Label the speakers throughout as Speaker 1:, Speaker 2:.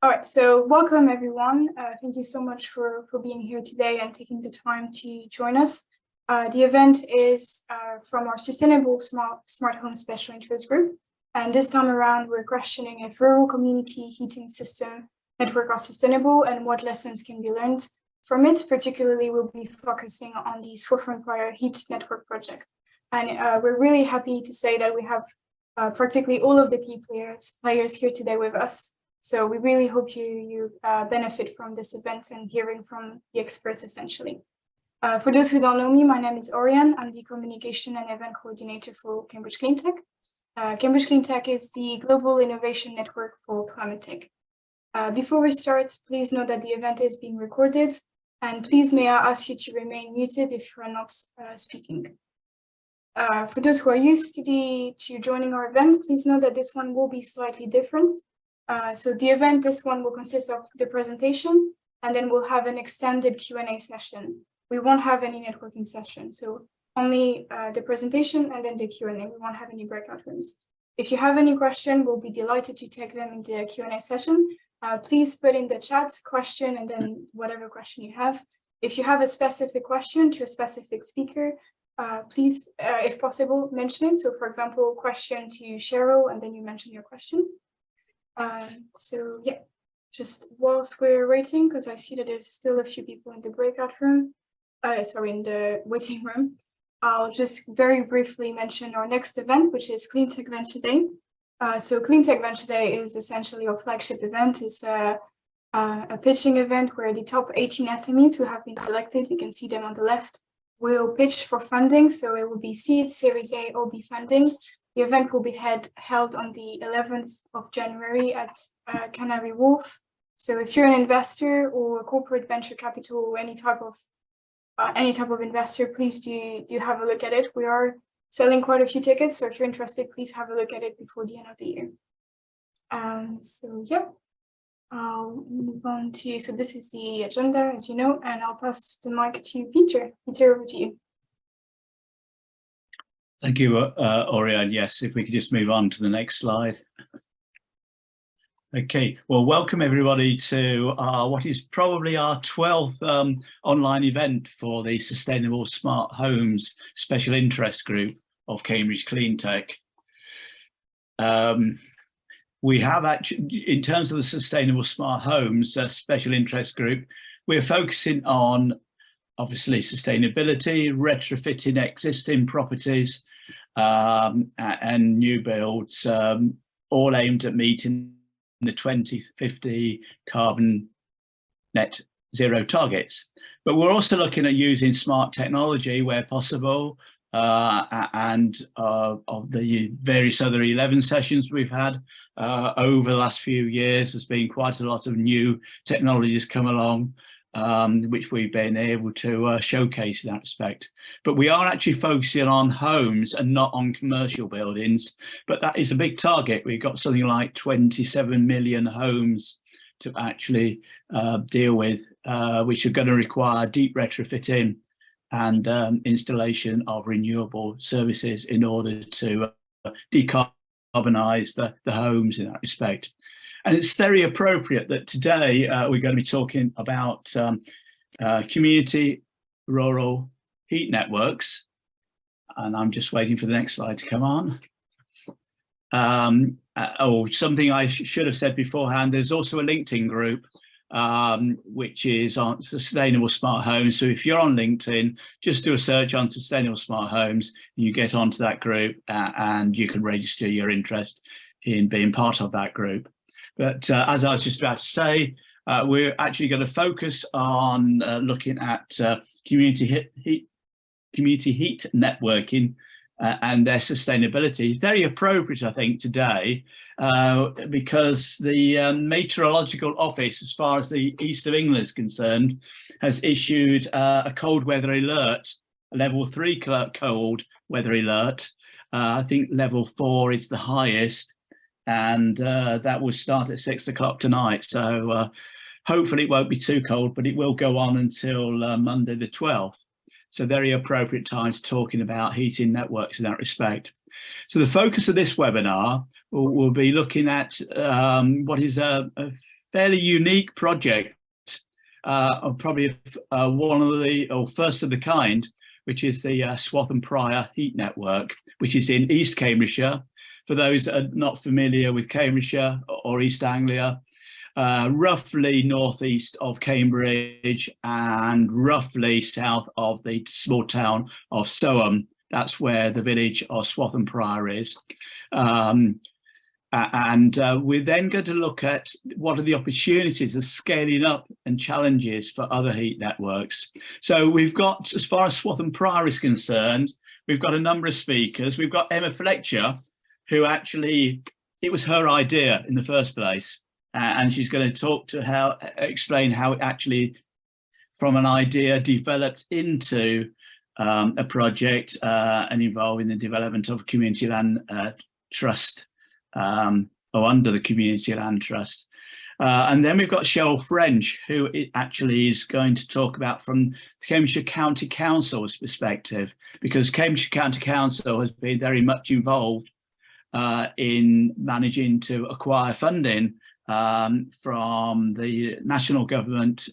Speaker 1: All right, so welcome everyone. Thank you so much for being here today and taking the time to join us. The event is from our Sustainable Smart Home Special Interest Group. And this time around, we're questioning if rural community heating system network are sustainable and what lessons can be learned from it. Particularly, we'll be focusing on the Swaffham heat network project. And we're really happy to say that we have practically all of the key players here today with us. So we really hope you benefit from this event and hearing from the experts, essentially. For those who don't know me, my name is Auriane. I'm the Communication and Event Coordinator for Cambridge Cleantech. Cambridge Cleantech is the global innovation network for climate tech. Before we start, please note that the event is being recorded, and please may I ask you to remain muted if you are not speaking. For those who are used to joining our event, please note that this one will be slightly different. So the event, this one will consist of the presentation, and then we'll have an extended Q&A session. We won't have any networking session, so only the presentation and then the Q&A. We won't have any breakout rooms. If you have any question, we'll be delighted to take them in the Q&A session. Please put in the chat question and then whatever question you have. If you have a specific question to a specific speaker, please, if possible, mention it. So for example, question to Sherill, and then you mention your question. So yeah, just whilst we're waiting, because I see that there's still a few people in the breakout room, in the waiting room, I'll just very briefly mention our next event, which is Cleantech Venture Day. So Cleantech Venture Day is essentially our flagship event. It's a pitching event where the top 18 SMEs who have been selected, you can see them on the left, will pitch for funding. So it will be seed, Series A or B funding. The event will be held on the 11th of January at Canary Wharf. So if you're an investor or a corporate venture capital or any type of investor, please do have a look at it. We are selling quite a few tickets, so if you're interested, please have a look at it before the end of the year. So yeah, I'll move on to, so this is the agenda, as you know, and I'll pass the mic to Peter. Peter, over to you.
Speaker 2: Thank you, Auriane. Yes, if we could just move on to the next slide. Okay, well, welcome everybody to what is probably our 12th online event for the Sustainable Smart Homes Special Interest Group of Cambridge Cleantech. We have actually, in terms of the Sustainable Smart Homes Special Interest Group, we're focusing on obviously sustainability, retrofitting existing properties and new builds, all aimed at meeting the 2050 carbon net zero targets. But we're also looking at using smart technology where possible, and of the various other 11 sessions we've had over the last few years, there's been quite a lot of new technologies come along, which we've been able to showcase in that respect. But we are actually focusing on homes and not on commercial buildings, but that is a big target. We've got something like 27 million homes to actually deal with, which are going to require deep retrofitting and installation of renewable services in order to decarbonise the homes in that respect. And it's very appropriate that today we're going to be talking about community rural heat networks. And I'm just waiting for the next slide to come on. Something I should have said beforehand, there's also a LinkedIn group, which is on Sustainable Smart Homes. So if you're on LinkedIn, just do a search on Sustainable Smart Homes, and you get onto that group and you can register your interest in being part of that group. But as I was just about to say, we're actually going to focus on looking at community heat networking and their sustainability. Very appropriate, I think, today, because the Meteorological Office, as far as the east of England is concerned, has issued a cold weather alert, a level 3 cold weather alert. I think level 4 is the highest. And that will start at 6 o'clock tonight. So hopefully it won't be too cold, but it will go on until Monday the 12th. So very appropriate times talking about heating networks in that respect. So the focus of this webinar will be looking at what is a fairly unique project, probably one of the first of the kind, which is the Swaffham Prior Heat Network, which is in East Cambridgeshire. For those that are not familiar with Cambridgeshire or East Anglia, roughly northeast of Cambridge and roughly south of the small town of Swaffham. That's where the village of Swaffham Prior is. We're then going to look at what are the opportunities of scaling up and challenges for other heat networks. So we've got, as far as Swaffham Prior is concerned, we've got a number of speakers. We've got Emma Fletcher, who actually, it was her idea in the first place. And she's going to talk to explain how it actually, from an idea, developed into a project and involving the development of a community land trust, or under the Community Land Trust. And then we've got Cheryl French, who it actually is going to talk about from the Cambridgeshire County Council's perspective, because Cambridgeshire County Council has been very much involved in managing to acquire funding from the national government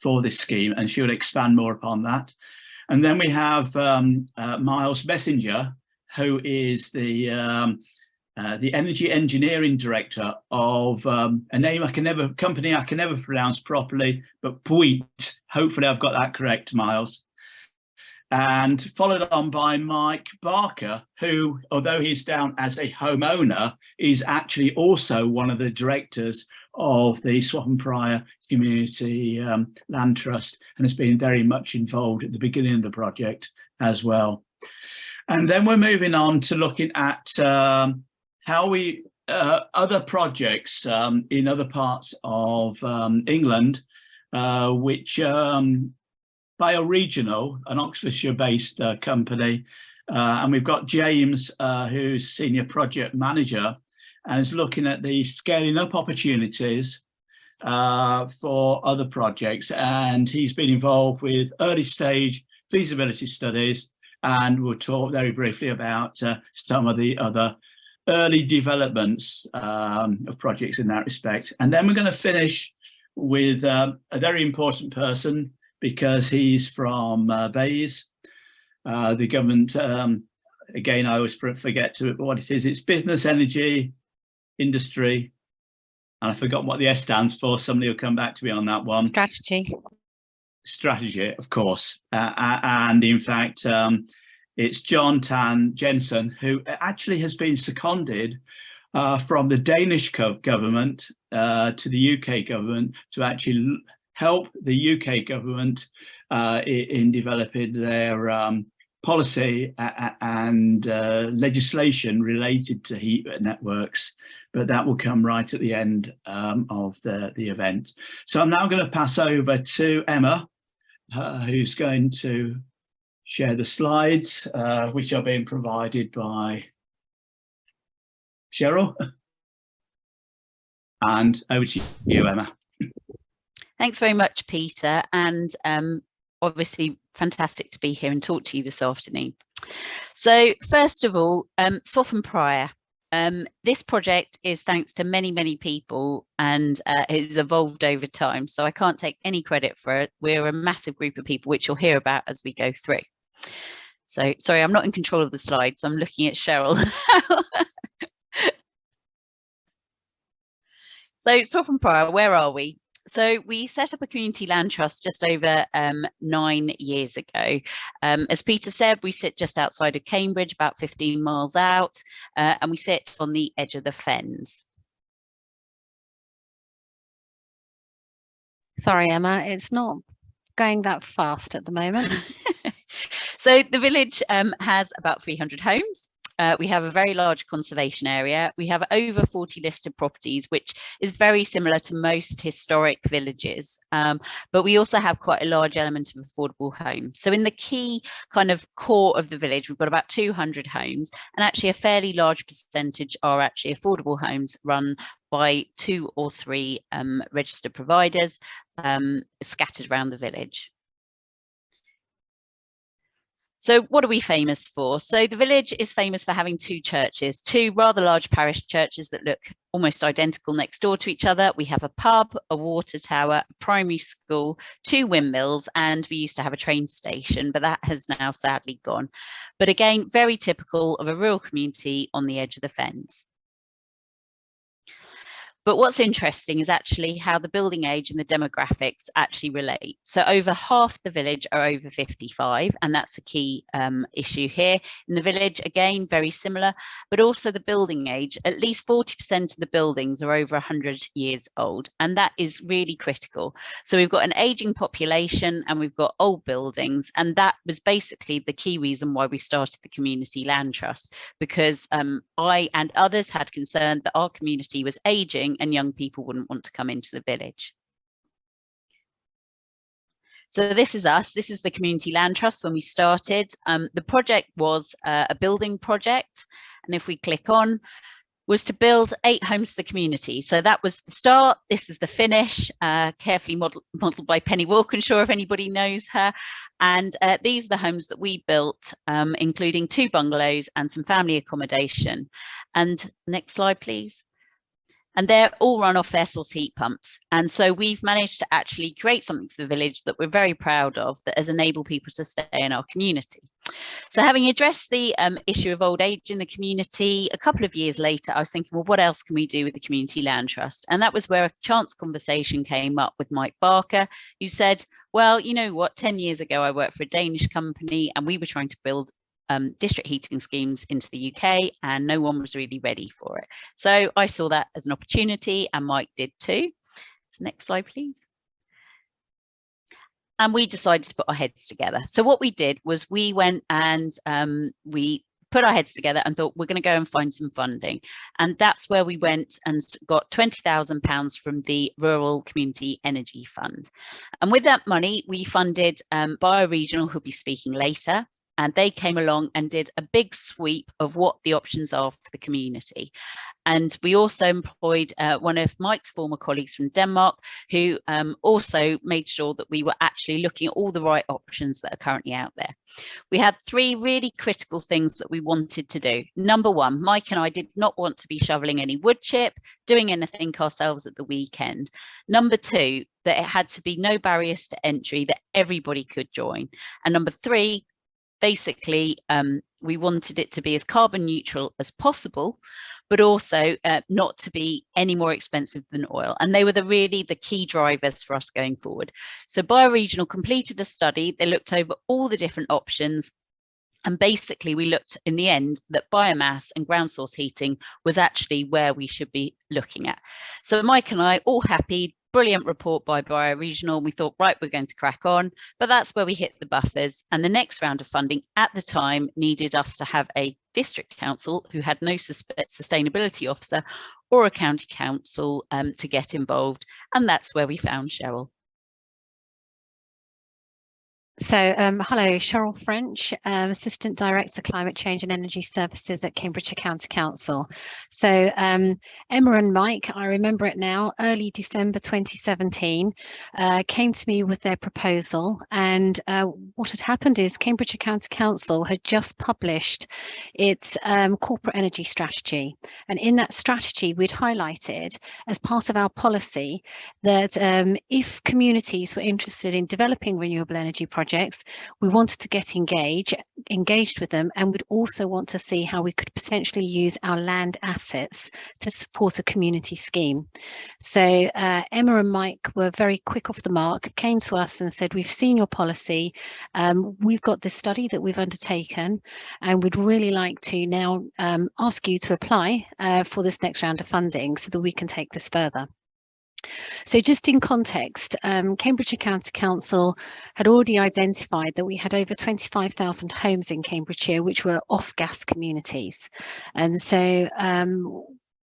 Speaker 2: for this scheme, and she will expand more upon that. And then we have Miles Messenger, who is the Energy Engineering Director of a company I can never pronounce properly, but Bouygues. Hopefully I've got that correct, Miles. And followed on by Mike Barker, who, although he's down as a homeowner, is actually also one of the directors of the Swaffham Prior Community Land Trust, and has been very much involved at the beginning of the project as well. And then we're moving on to looking at how we other projects in other parts of England, which Bioregional, an Oxfordshire-based company, and we've got James, who's Senior Project Manager, and is looking at the scaling up opportunities for other projects. And he's been involved with early stage feasibility studies, and we'll talk very briefly about some of the other early developments of projects in that respect. And then we're going to finish with a very important person, because he's from BEIS, the government. Again, I always forget what it is. It's business, energy, industry, and I forgot what the S stands for. Somebody will come back to me on that one. Strategy, of course. And in fact, it's Tang, Jensen, who actually has been seconded from the Danish government to the UK government to actually help the UK government in developing their policy and legislation related to heat networks. But that will come right at the end of the event. So I'm now going to pass over to Emma, who's going to share the slides, which are being provided by Sherill. And over to you, Emma.
Speaker 3: Thanks very much, Peter, and obviously fantastic to be here and talk to you this afternoon. So first of all, Swaffham Prior. This project is thanks to many people, and it's evolved over time, so I can't take any credit for it. We're a massive group of people, which you'll hear about as we go through. So sorry, I'm not in control of the slides, so I'm looking at Sherill. So Swaffham Prior, where are we? So we set up a community land trust just over 9 years ago. As Peter said, we sit just outside of Cambridge, about 15 miles out, and we sit on the edge of the fens.
Speaker 4: Sorry, Emma, it's not going that fast at the moment.
Speaker 3: So the village has about 300 homes. We have a very large conservation area. We have over 40 listed properties, which is very similar to most historic villages. But we also have quite a large element of affordable homes. So in the key kind of core of the village, we've got about 200 homes, and actually a fairly large percentage are actually affordable homes run by 2 or 3 registered providers scattered around the village. So what are we famous for? So the village is famous for having two churches, two rather large parish churches that look almost identical next door to each other. We have a pub, a water tower, a primary school, two windmills, and we used to have a train station, but that has now sadly gone. But again, very typical of a rural community on the edge of the fens. But what's interesting is actually how the building age and the demographics actually relate. So over half the village are over 55, and that's a key issue here. In the village, again, very similar, but also the building age, at least 40% of the buildings are over 100 years old, and that is really critical. So we've got an aging population and we've got old buildings, and that was basically the key reason why we started the Community Land Trust, because I and others had concern that our community was aging and young people wouldn't want to come into the village. So this is us. This is the Community Land Trust when we started. The project was a building project, and if we click on, was to build 8 homes for the community. So that was the start. This is the finish, carefully modeled by Penny Walkinshaw, if anybody knows her. And these are the homes that we built, including 2 bungalows and some family accommodation. And next slide, please. And they're all run off air source heat pumps. And so we've managed to actually create something for the village that we're very proud of, that has enabled people to stay in our community. So having addressed the issue of old age in the community, a couple of years later, I was thinking, well, what else can we do with the Community Land Trust? And that was where a chance conversation came up with Mike Barker, who said, well, you know what, 10 years ago, I worked for a Danish company and we were trying to build district heating schemes into the UK, and no one was really ready for it. So I saw that as an opportunity, and Mike did too. So next slide, please. And we decided to put our heads together. So what we did was we went and we put our heads together and thought, we're going to go and find some funding. And that's where we went and got £20,000 from the Rural Community Energy Fund. And with that money, we funded Bioregional, who'll be speaking later. And they came along and did a big sweep of what the options are for the community. And we also employed one of Mike's former colleagues from Denmark, who also made sure that we were actually looking at all the right options that are currently out there. We had 3 really critical things that we wanted to do. Number 1, Mike and I did not want to be shoveling any wood chip, doing anything ourselves at the weekend. Number 2, that it had to be no barriers to entry, that everybody could join. And number 3, basically, we wanted it to be as carbon neutral as possible, but also not to be any more expensive than oil. And they were really the key drivers for us going forward. So Bioregional completed a study. They looked over all the different options. And basically, we looked in the end that biomass and ground source heating was actually where we should be looking at. So Mike and I, all happy. Brilliant report by Bioregional. We thought, right, we're going to crack on, but that's where we hit the buffers. And the next round of funding at the time needed us to have a district council who had no sustainability officer or a county council to get involved. And that's where we found Sherill.
Speaker 4: So, hello, Cheryl French, Assistant Director, Climate Change and Energy Services at Cambridgeshire County Council. So, Emma and Mike, I remember it now, early December 2017, came to me with their proposal. And what had happened is Cambridgeshire County Council had just published its corporate energy strategy. And in that strategy, we'd highlighted as part of our policy that if communities were interested in developing renewable energy projects, we wanted to get engaged with them, and we'd also want to see how we could potentially use our land assets to support a community scheme. So Emma and Mike were very quick off the mark, came to us and said, we've seen your policy, we've got this study that we've undertaken, and we'd really like to now ask you to apply for this next round of funding so that we can take this further. So just in context, Cambridgeshire County Council had already identified that we had over 25,000 homes in Cambridgeshire which were off-gas communities. And so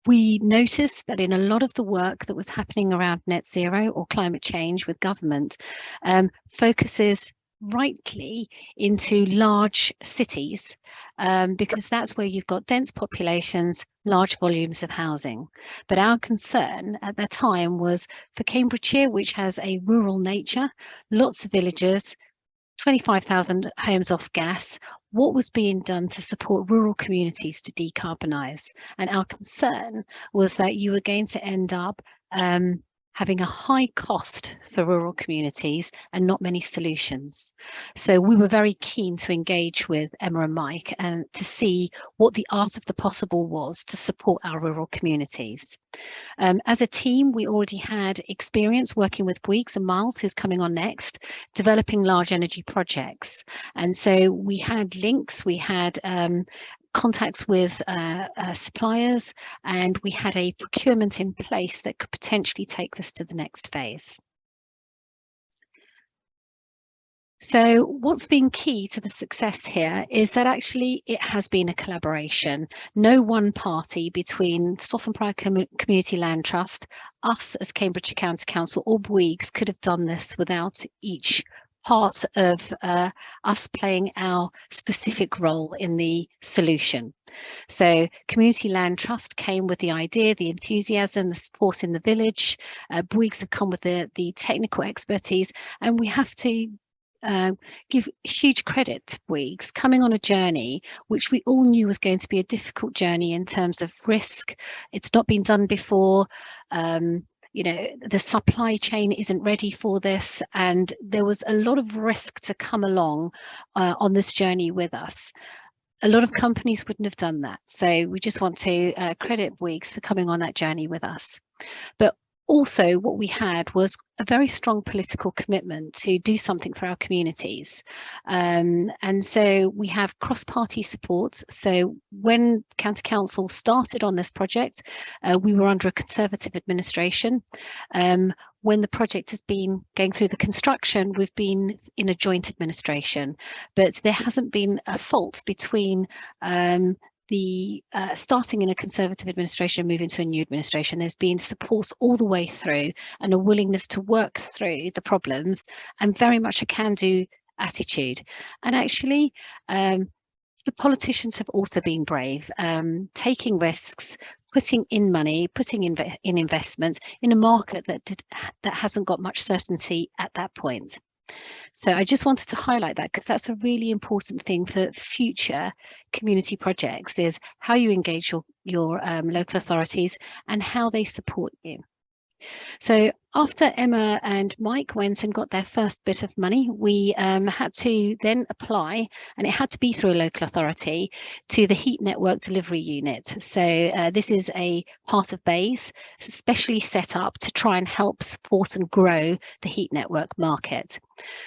Speaker 4: we noticed that in a lot of the work that was happening around net zero or climate change with government focuses rightly into large cities because that's where you've got dense populations, large volumes of housing. But our concern at that time was for Cambridgeshire, which has a rural nature, lots of villages, 25,000 homes off gas. What was being done to support rural communities to decarbonise? And our concern was that you were going to end up having a high cost for rural communities and not many solutions. So we were very keen to engage with Emma and Mike and to see what the art of the possible was to support our rural communities. As a team, we already had experience working with Bouygues and Miles, who's coming on next, developing large energy projects. And so we had links, we had contacts with suppliers, and we had a procurement in place that could potentially take this to the next phase. So what's been key to the success here is that actually it has been a collaboration. No one party between Swaffham Prior Community Land Trust, us as Cambridgeshire County Council, or Bouygues could have done this without each part of us playing our specific role in the solution. So Community Land Trust came with the idea, the enthusiasm, the support in the village. Bouygues have come with the technical expertise, and we have to give huge credit to Bouygues coming on a journey which we all knew was going to be a difficult journey in terms of risk. It's not been done before. You know, the supply chain isn't ready for this, and there was a lot of risk to come along on this journey with us. A lot of companies wouldn't have done that, so we just want to credit Bouygues for coming on that journey with us. But also what we had was a very strong political commitment to do something for our communities. And so we have cross-party support. So when County Council started on this project, we were under a Conservative administration. When the project has been going through the construction, we've been in a joint administration, but there hasn't been a fault between starting in a Conservative administration and moving to a new administration. There's been support all the way through and a willingness to work through the problems, and very much a can-do attitude. And actually, the politicians have also been brave, taking risks, putting in money, putting in investments in a market that hasn't got much certainty at that point. So I just wanted to highlight that because that's a really important thing for future community projects, is how you engage your local authorities and how they support you. So after Emma and Mike went and got their first bit of money, we had to then apply, and it had to be through a local authority, to the Heat Network Delivery Unit. So this is a part of BEIS, specially set up to try and help support and grow the heat network market.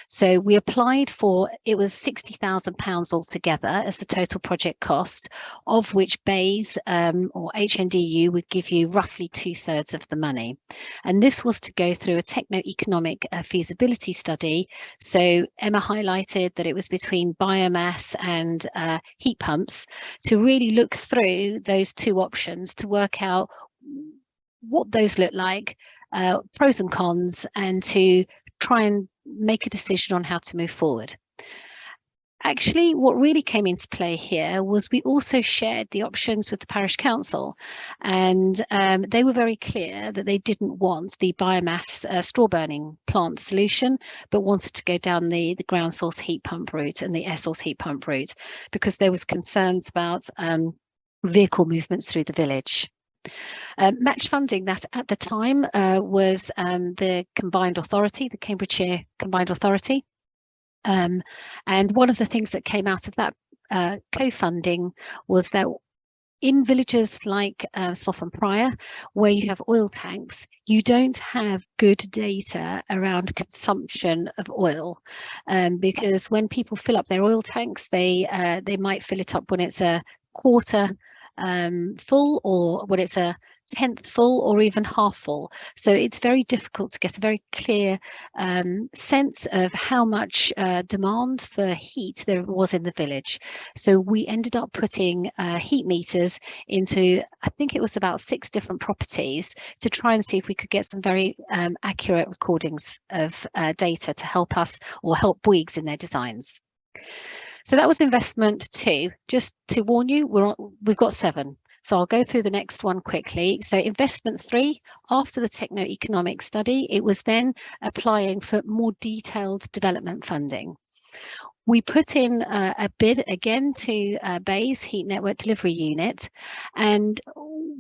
Speaker 4: So we applied for, it was £60,000 altogether as the total project cost, of which BEIS or HNDU would give you roughly 2/3 of the money. And this was to go through a techno-economic feasibility study. So Emma highlighted that it was between biomass and heat pumps, to really look through those two options to work out what those look like, pros and cons, and to try and make a decision on how to move forward. Actually, what really came into play here was we also shared the options with the parish council, and they were very clear that they didn't want the biomass straw burning plant solution, but wanted to go down the ground source heat pump route and the air source heat pump route, because there was concerns about vehicle movements through the village. Match funding, that at the time was the combined authority, the Cambridgeshire Combined Authority. And one of the things that came out of that co-funding was that in villages like Swaffham Prior, where you have oil tanks, you don't have good data around consumption of oil, because when people fill up their oil tanks, they might fill it up when it's a quarter full, or when it's a 10th full, or even half full. So it's very difficult to get a very clear sense of how much demand for heat there was in the village. So we ended up putting heat meters into, I think it was about 6 different properties, to try and see if we could get some very accurate recordings of data to help us, or help Bouygues in their designs. So that was investment 2. Just to warn you, we've got 7. So I'll go through the next one quickly. So investment 3, after the techno-economic study, it was then applying for more detailed development funding. We put in a bid again to BEIS, Heat Network Delivery Unit, and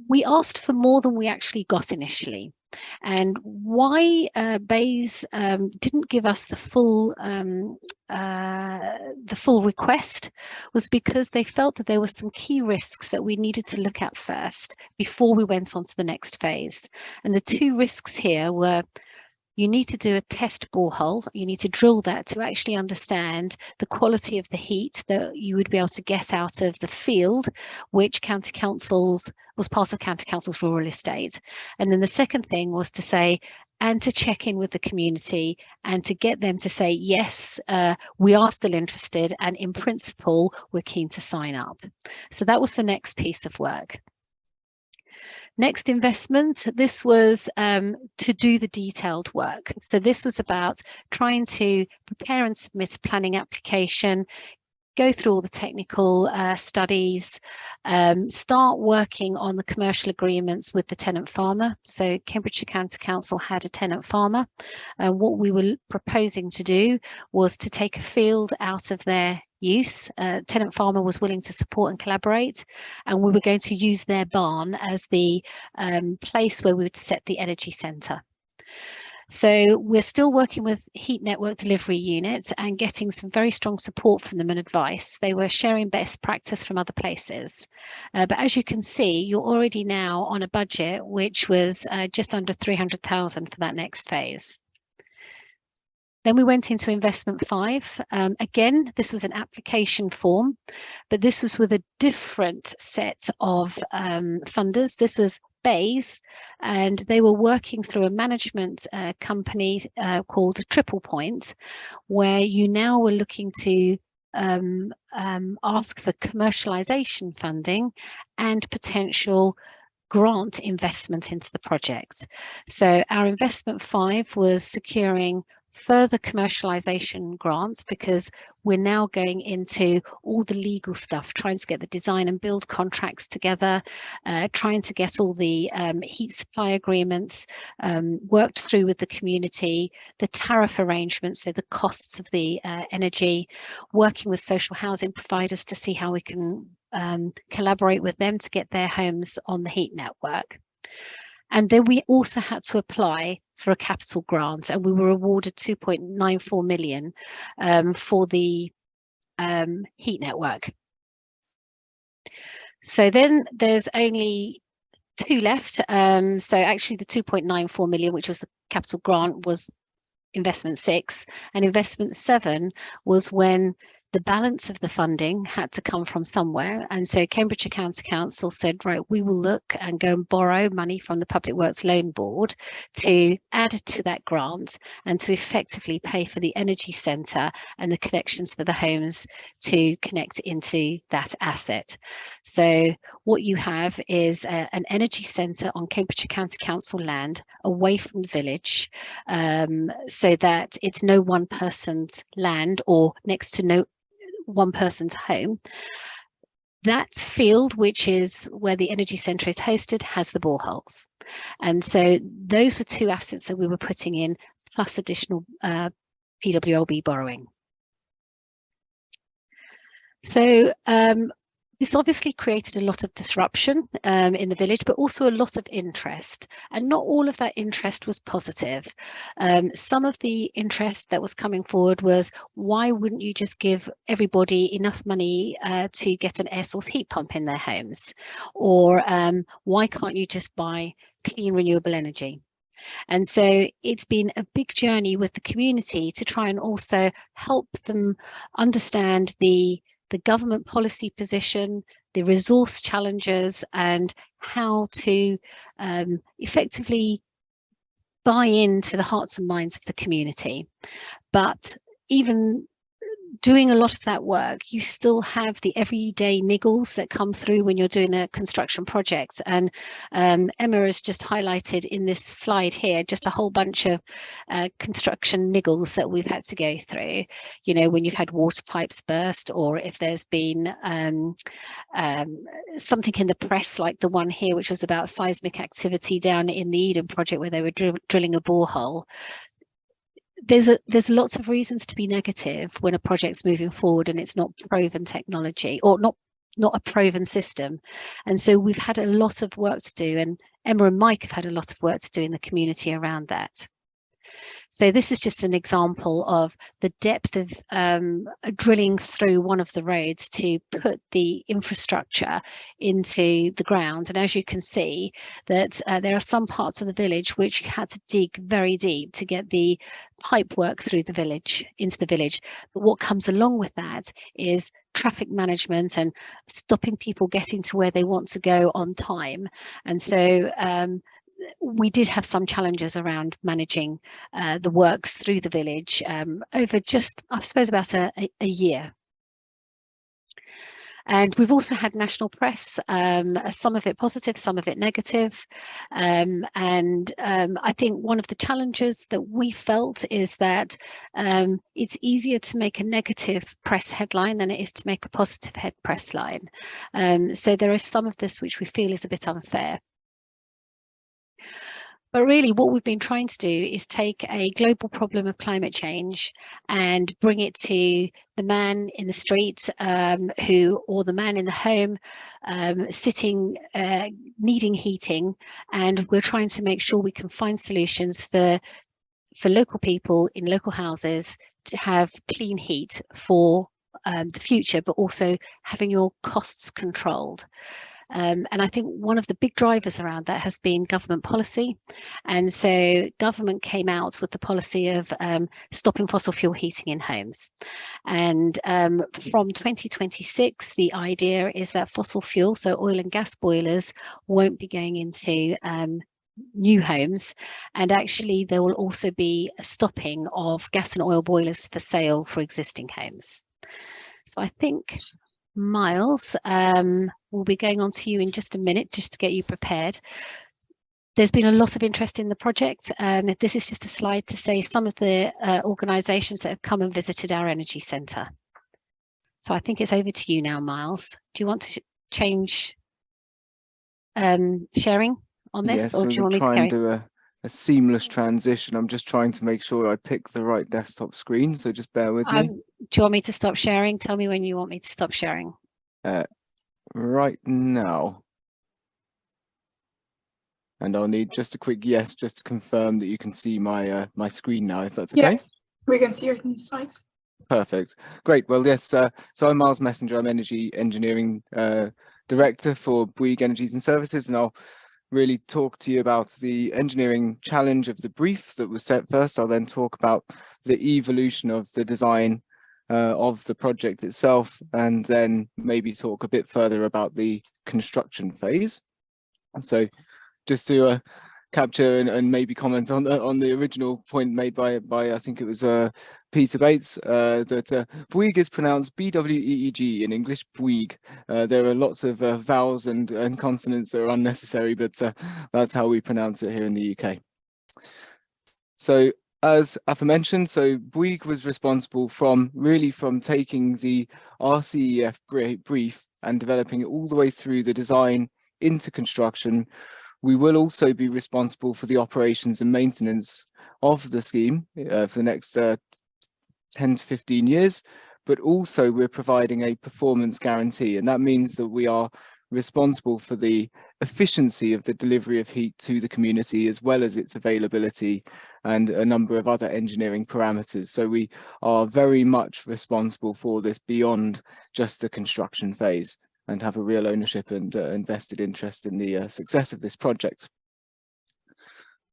Speaker 4: we asked for more than we actually got initially. And why BEIS didn't give us the full request was because they felt that there were some key risks that we needed to look at first before we went on to the next phase. And the two risks here were, you need to do a test borehole. You need to drill that to actually understand the quality of the heat that you would be able to get out of the field, which county councils was part of county council's rural estate. And then the second thing was to say, and to check in with the community and to get them to say, yes, we are still interested, and in principle, we're keen to sign up. So that was the next piece of work. Next investment, this was to do the detailed work. So this was about trying to prepare and submit a planning application, go through all the technical studies, start working on the commercial agreements with the tenant farmer. So Cambridgeshire County Council had a tenant farmer. What we were proposing to do was to take a field out of their use. Tenant farmer was willing to support and collaborate, and we were going to use their barn as the place where we would set the energy centre. So we're still working with Heat Network Delivery Unit and getting some very strong support from them and advice. They were sharing best practice from other places. But as you can see, you're already now on a budget which was just under 300,000 for that next phase. Then we went into investment 5. Again, this was an application form, but this was with a different set of funders. This was BEIS, and they were working through a management company called Triple Point, where you now were looking to ask for commercialisation funding and potential grant investment into the project. So our investment 5 was securing further commercialisation grants, because we're now going into all the legal stuff, trying to get the design and build contracts together, trying to get all the heat supply agreements worked through with the community, the tariff arrangements, so the costs of the energy, working with social housing providers to see how we can collaborate with them to get their homes on the heat network. And then we also had to apply for a capital grant, and we were awarded 2.94 million for the heat network. So then there's only 2 left. So actually the 2.94 million, which was the capital grant, was investment 6, and investment 7 was when the balance of the funding had to come from somewhere. And so Cambridgeshire County Council said, right, we will look and go and borrow money from the Public Works Loan Board to add to that grant and to effectively pay for the energy centre and the connections for the homes to connect into that asset. So what you have is an energy centre on Cambridgeshire County Council land away from the village, so that it's no one person's land or next to no one person's home. That field, which is where the energy centre is hosted, has the boreholes. And so those were 2 assets that we were putting in, plus additional PWLB borrowing. So this obviously created a lot of disruption in the village, but also a lot of interest. And not all of that interest was positive. Some of the interest that was coming forward was, why wouldn't you just give everybody enough money to get an air source heat pump in their homes? Or why can't you just buy clean renewable energy? And so it's been a big journey with the community to try and also help them understand the government policy position, the resource challenges, and how to effectively buy into the hearts and minds of the community. But even doing a lot of that work, you still have the everyday niggles that come through when you're doing a construction project. And Emma has just highlighted in this slide here just a whole bunch of construction niggles that we've had to go through. You know, when you've had water pipes burst, or if there's been something in the press like the one here, which was about seismic activity down in the Eden project where they were drilling a borehole. there's lots of reasons to be negative when a project's moving forward and it's not proven technology, or not a proven system. And so we've had a lot of work to do, and Emma and Mike have had a lot of work to do in the community around that. So this is just an example of the depth of drilling through one of the roads to put the infrastructure into the ground. And as you can see, that there are some parts of the village which you had to dig very deep to get the pipe work through the village, into the village. But what comes along with that is traffic management and stopping people getting to where they want to go on time. And so we did have some challenges around managing the works through the village over just, I suppose, about a year. And we've also had national press, some of it positive, some of it negative. And I think one of the challenges that we felt is that it's easier to make a negative press headline than it is to make a positive press line. So there is some of this which we feel is a bit unfair. But really what we've been trying to do is take a global problem of climate change and bring it to the man in the street or the man in the home sitting, needing heating. And we're trying to make sure we can find solutions for local people in local houses to have clean heat for the future, but also having your costs controlled. And I think one of the big drivers around that has been government policy. And so government came out with the policy of stopping fossil fuel heating in homes. And from 2026, the idea is that fossil fuel, so oil and gas boilers, won't be going into new homes. And actually, there will also be a stopping of gas and oil boilers for sale for existing homes. So I think, Miles, we'll be going on to you in just a minute, just to get you prepared. There's been a lot of interest in the project. This is just a slide to say some of the organisations that have come and visited our energy centre. So I think it's over to you now, Miles. Do you want to change sharing on this?
Speaker 5: Yes,
Speaker 4: or do you want me to
Speaker 5: try and
Speaker 4: carry?
Speaker 5: do a seamless transition. I'm just trying to make sure I pick the right desktop screen, so just bear with me.
Speaker 4: Do you want me to stop sharing? Tell me when you want me to stop sharing.
Speaker 5: Right now. And I'll need just a quick yes, just to confirm that you can see my my screen now, if that's okay.
Speaker 1: Yeah, we can see your new slides.
Speaker 5: Perfect. Great. Well, yes, so I'm Miles Messenger. I'm Energy Engineering Director for Bouygues Energies and Services, and I'll really talk to you about the engineering challenge of the brief that was set first. I'll then talk about the evolution of the design of the project itself, and then maybe talk a bit further about the construction phase. So just to capture and maybe comment on the original point made by I think it was Peter Bates, that Bouygues is pronounced B-W-E-E-G in English, Bouygues. There are lots of vowels and consonants that are unnecessary, but that's how we pronounce it here in the UK. So as aforementioned, so Bouygues was responsible from taking the RCEF brief and developing it all the way through the design into construction. We will also be responsible for the operations and maintenance of the scheme for the next 10 to 15 years, but also we're providing a performance guarantee, and that means that we are responsible for the efficiency of the delivery of heat to the community, as well as its availability and a number of other engineering parameters. So we are very much responsible for this beyond just the construction phase, and have a real ownership and invested interest in the success of this project.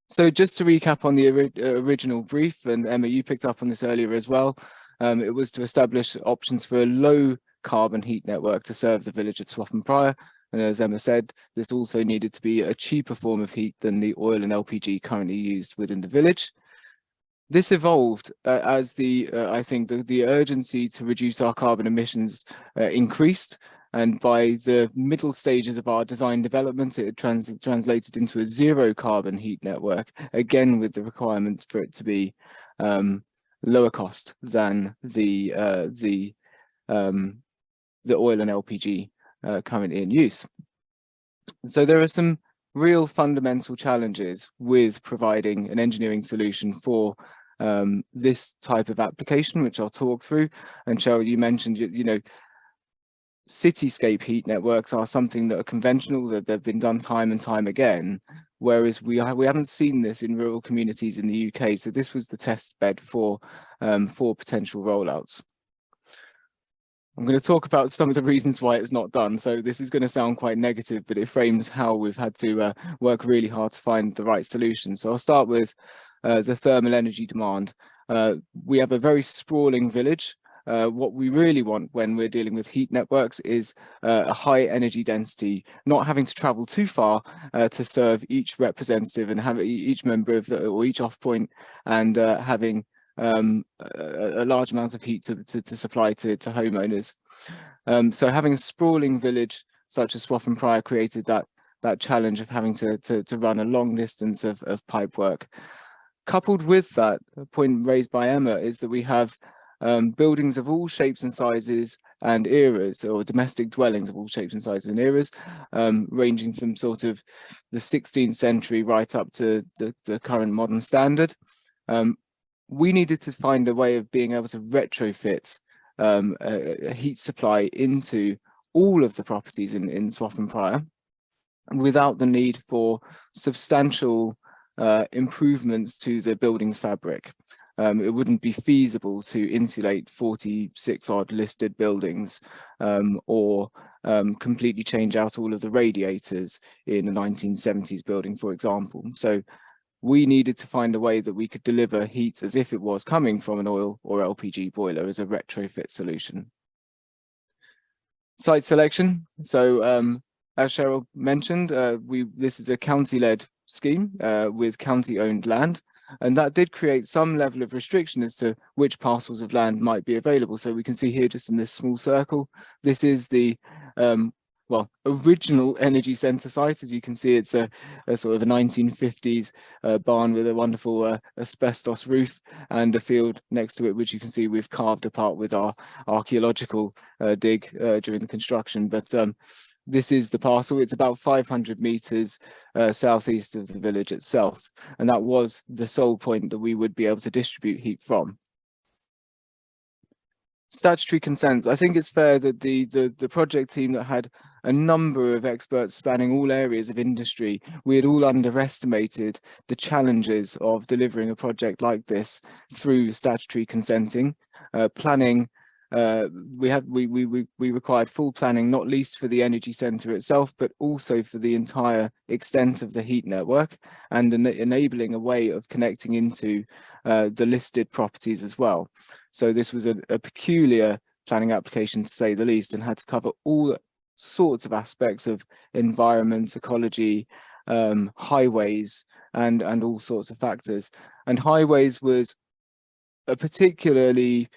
Speaker 5: So just to recap on the original brief, and Emma, you picked up on this earlier as well, it was to establish options for a low carbon heat network to serve the village of Swaffham Prior. And as Emma said, this also needed to be a cheaper form of heat than the oil and LPG currently used within the village. This evolved as I think the urgency to reduce our carbon emissions increased. And by the middle stages of our design development, it translated into a zero carbon heat network, again with the requirement for it to be lower cost than the oil and LPG currently in use. So there are some real fundamental challenges with providing an engineering solution for this type of application, which I'll talk through. And Sherill, you mentioned, you know, cityscape heat networks are something that are conventional, that they've been done time and time again, whereas we haven't seen this in rural communities in the UK. So this was the test bed for potential rollouts. I'm going to talk about some of the reasons why it's not done. So this is going to sound quite negative, but it frames how we've had to work really hard to find the right solution. So I'll start with the thermal energy demand. We have a very sprawling village. What we really want when we're dealing with heat networks is a high energy density, not having to travel too far to serve each representative and have each member of or each off point, and having a large amount of heat to supply to homeowners. So having a sprawling village such as Swaffham Prior created that challenge of having to run a long distance of pipe work. Coupled with that, a point raised by Emma is that we have buildings of all shapes and sizes and eras, or domestic dwellings of all shapes and sizes and eras, ranging from sort of the 16th century right up to the current modern standard. We needed to find a way of being able to retrofit a heat supply into all of the properties in Swaffham Prior without the need for substantial improvements to the building's fabric. It wouldn't be feasible to insulate 46 odd listed buildings or completely change out all of the radiators in a 1970s building, for example. So we needed to find a way that we could deliver heat as if it was coming from an oil or LPG boiler as a retrofit solution. Site selection. So as Sherill mentioned, this is a county-led scheme with county-owned land, and that did create some level of restriction as to which parcels of land might be available. So we can see here just in this small circle, this is the original energy centre site. As you can see, it's a sort of a 1950s barn with a wonderful asbestos roof and a field next to it, which you can see we've carved apart with our archaeological dig during the construction. But this is the parcel. It's about 500 metres southeast of the village itself, and that was the sole point that we would be able to distribute heat from. Statutory consents. I think it's fair that the project team that had a number of experts spanning all areas of industry, we had all underestimated the challenges of delivering a project like this through statutory consenting. Planning, we required full planning, not least for the energy centre itself, but also for the entire extent of the heat network, and enabling a way of connecting into the listed properties as well. So this was a peculiar planning application, to say the least, and had to cover all sorts of aspects of environment, ecology, highways, and all sorts of factors. And highways was a particularly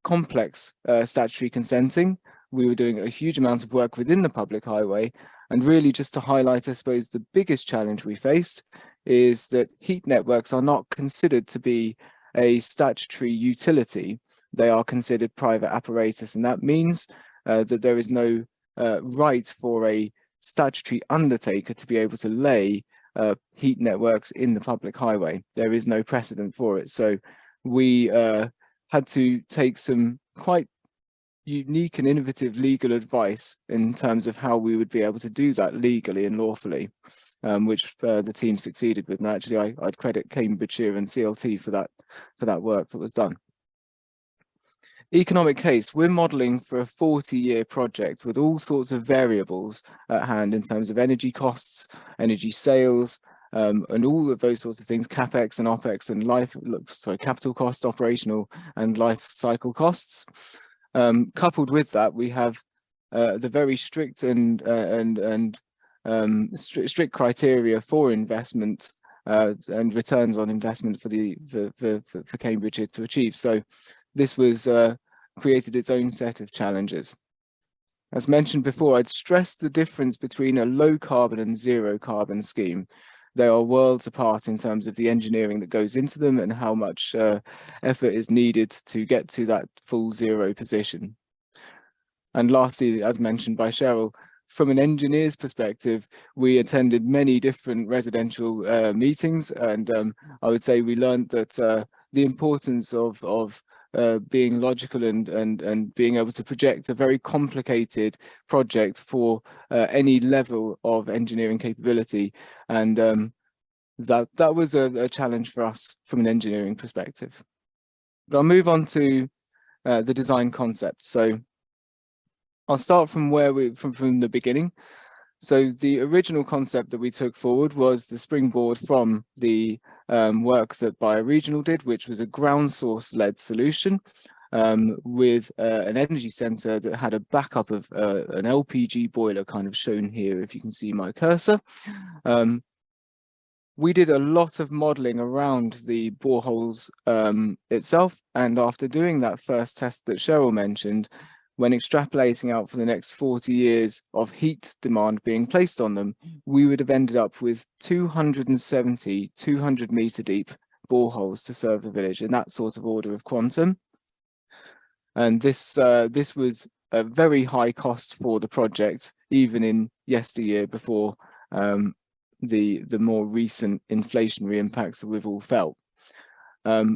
Speaker 5: complex statutory consenting. We were doing a huge amount of work within the public highway, and really just to highlight, I suppose, the biggest challenge we faced is that heat networks are not considered to be a statutory utility. They are considered private apparatus, and that means that there is no right for a statutory undertaker to be able to lay heat networks in the public highway. There is no precedent for it. So we had to take some quite unique and innovative legal advice in terms of how we would be able to do that legally and lawfully, which the team succeeded with. And actually, I'd credit Cambridgeshire and CLT for that work that was done. Economic case. We're modelling for a 40-year project with all sorts of variables at hand in terms of energy costs, energy sales, and all of those sorts of things, capex and opex and capital cost, operational and life cycle costs. Coupled with that, we have the very strict and strict criteria for investment and returns on investment for Cambridgeshire to achieve. So this was created its own set of challenges. As mentioned before, I'd stress the difference between a low carbon and zero carbon scheme. They are worlds apart in terms of the engineering that goes into them and how much effort is needed to get to that full zero position. And lastly, as mentioned by Sherill, from an engineer's perspective, we attended many different residential meetings, and I would say we learned that the importance of being logical and being able to project a very complicated project for any level of engineering capability, and that was a challenge for us from an engineering perspective. But I'll move on to the design concept. So I'll start from from the beginning. So the original concept that we took forward was the springboard from the work that Bioregional did, which was a ground source led solution with an energy centre that had a backup of an LPG boiler, kind of shown here if you can see my cursor. We did a lot of modelling around the boreholes itself, and after doing that first test that Sherill mentioned, when extrapolating out for the next 40 years of heat demand being placed on them, we would have ended up with 270 200-metre deep boreholes to serve the village in that sort of order of quantum. And this was a very high cost for the project, even in yesteryear, before the more recent inflationary impacts that we've all felt.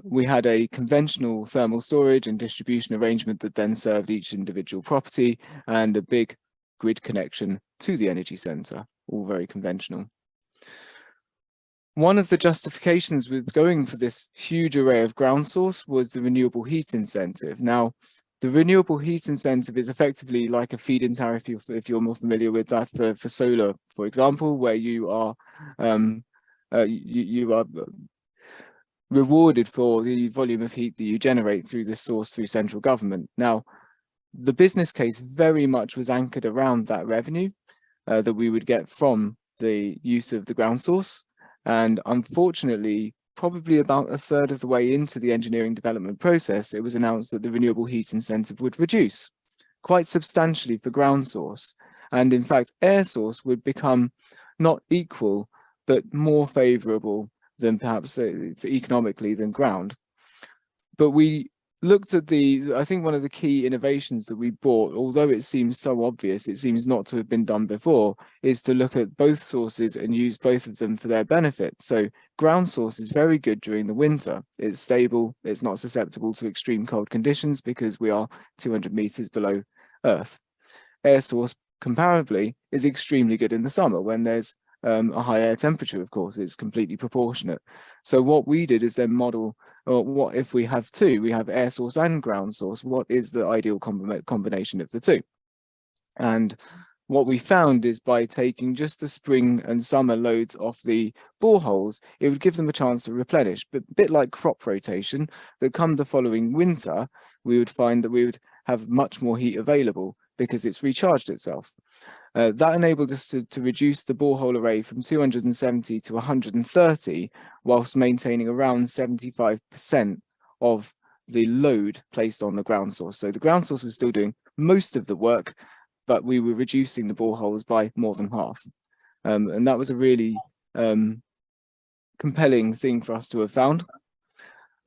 Speaker 5: We had a conventional thermal storage and distribution arrangement that then served each individual property, and a big grid connection to the energy centre, all very conventional. One of the justifications with going for this huge array of ground source was the renewable heat incentive. Now, the renewable heat incentive is effectively like a feed-in tariff, if you're more familiar with that, for solar, for example, where you are rewarded for the volume of heat that you generate through this source through central government. Now, the business case very much was anchored around that revenue that we would get from the use of the ground source. And unfortunately, probably about a third of the way into the engineering development process, it was announced that the renewable heat incentive would reduce quite substantially for ground source. And in fact, air source would become not equal, but more favourable than perhaps economically than ground. But we looked at I think one of the key innovations that we brought, although it seems so obvious, it seems not to have been done before, is to look at both sources and use both of them for their benefit. So ground source is very good during the winter. It's stable, it's not susceptible to extreme cold conditions because we are 200 meters below Earth. Air source, comparably, is extremely good in the summer when there's a high air temperature. Of course, it's completely proportionate. So what we did is then model, what if we have two, we have air source and ground source, what is the ideal combination of the two? And what we found is by taking just the spring and summer loads off the boreholes, it would give them a chance to replenish, but a bit like crop rotation, that come the following winter, we would find that we would have much more heat available because it's recharged itself. That enabled us to reduce the borehole array from 270 to 130, whilst maintaining around 75% of the load placed on the ground source. So the ground source was still doing most of the work, but we were reducing the boreholes by more than half. And that was a really compelling thing for us to have found.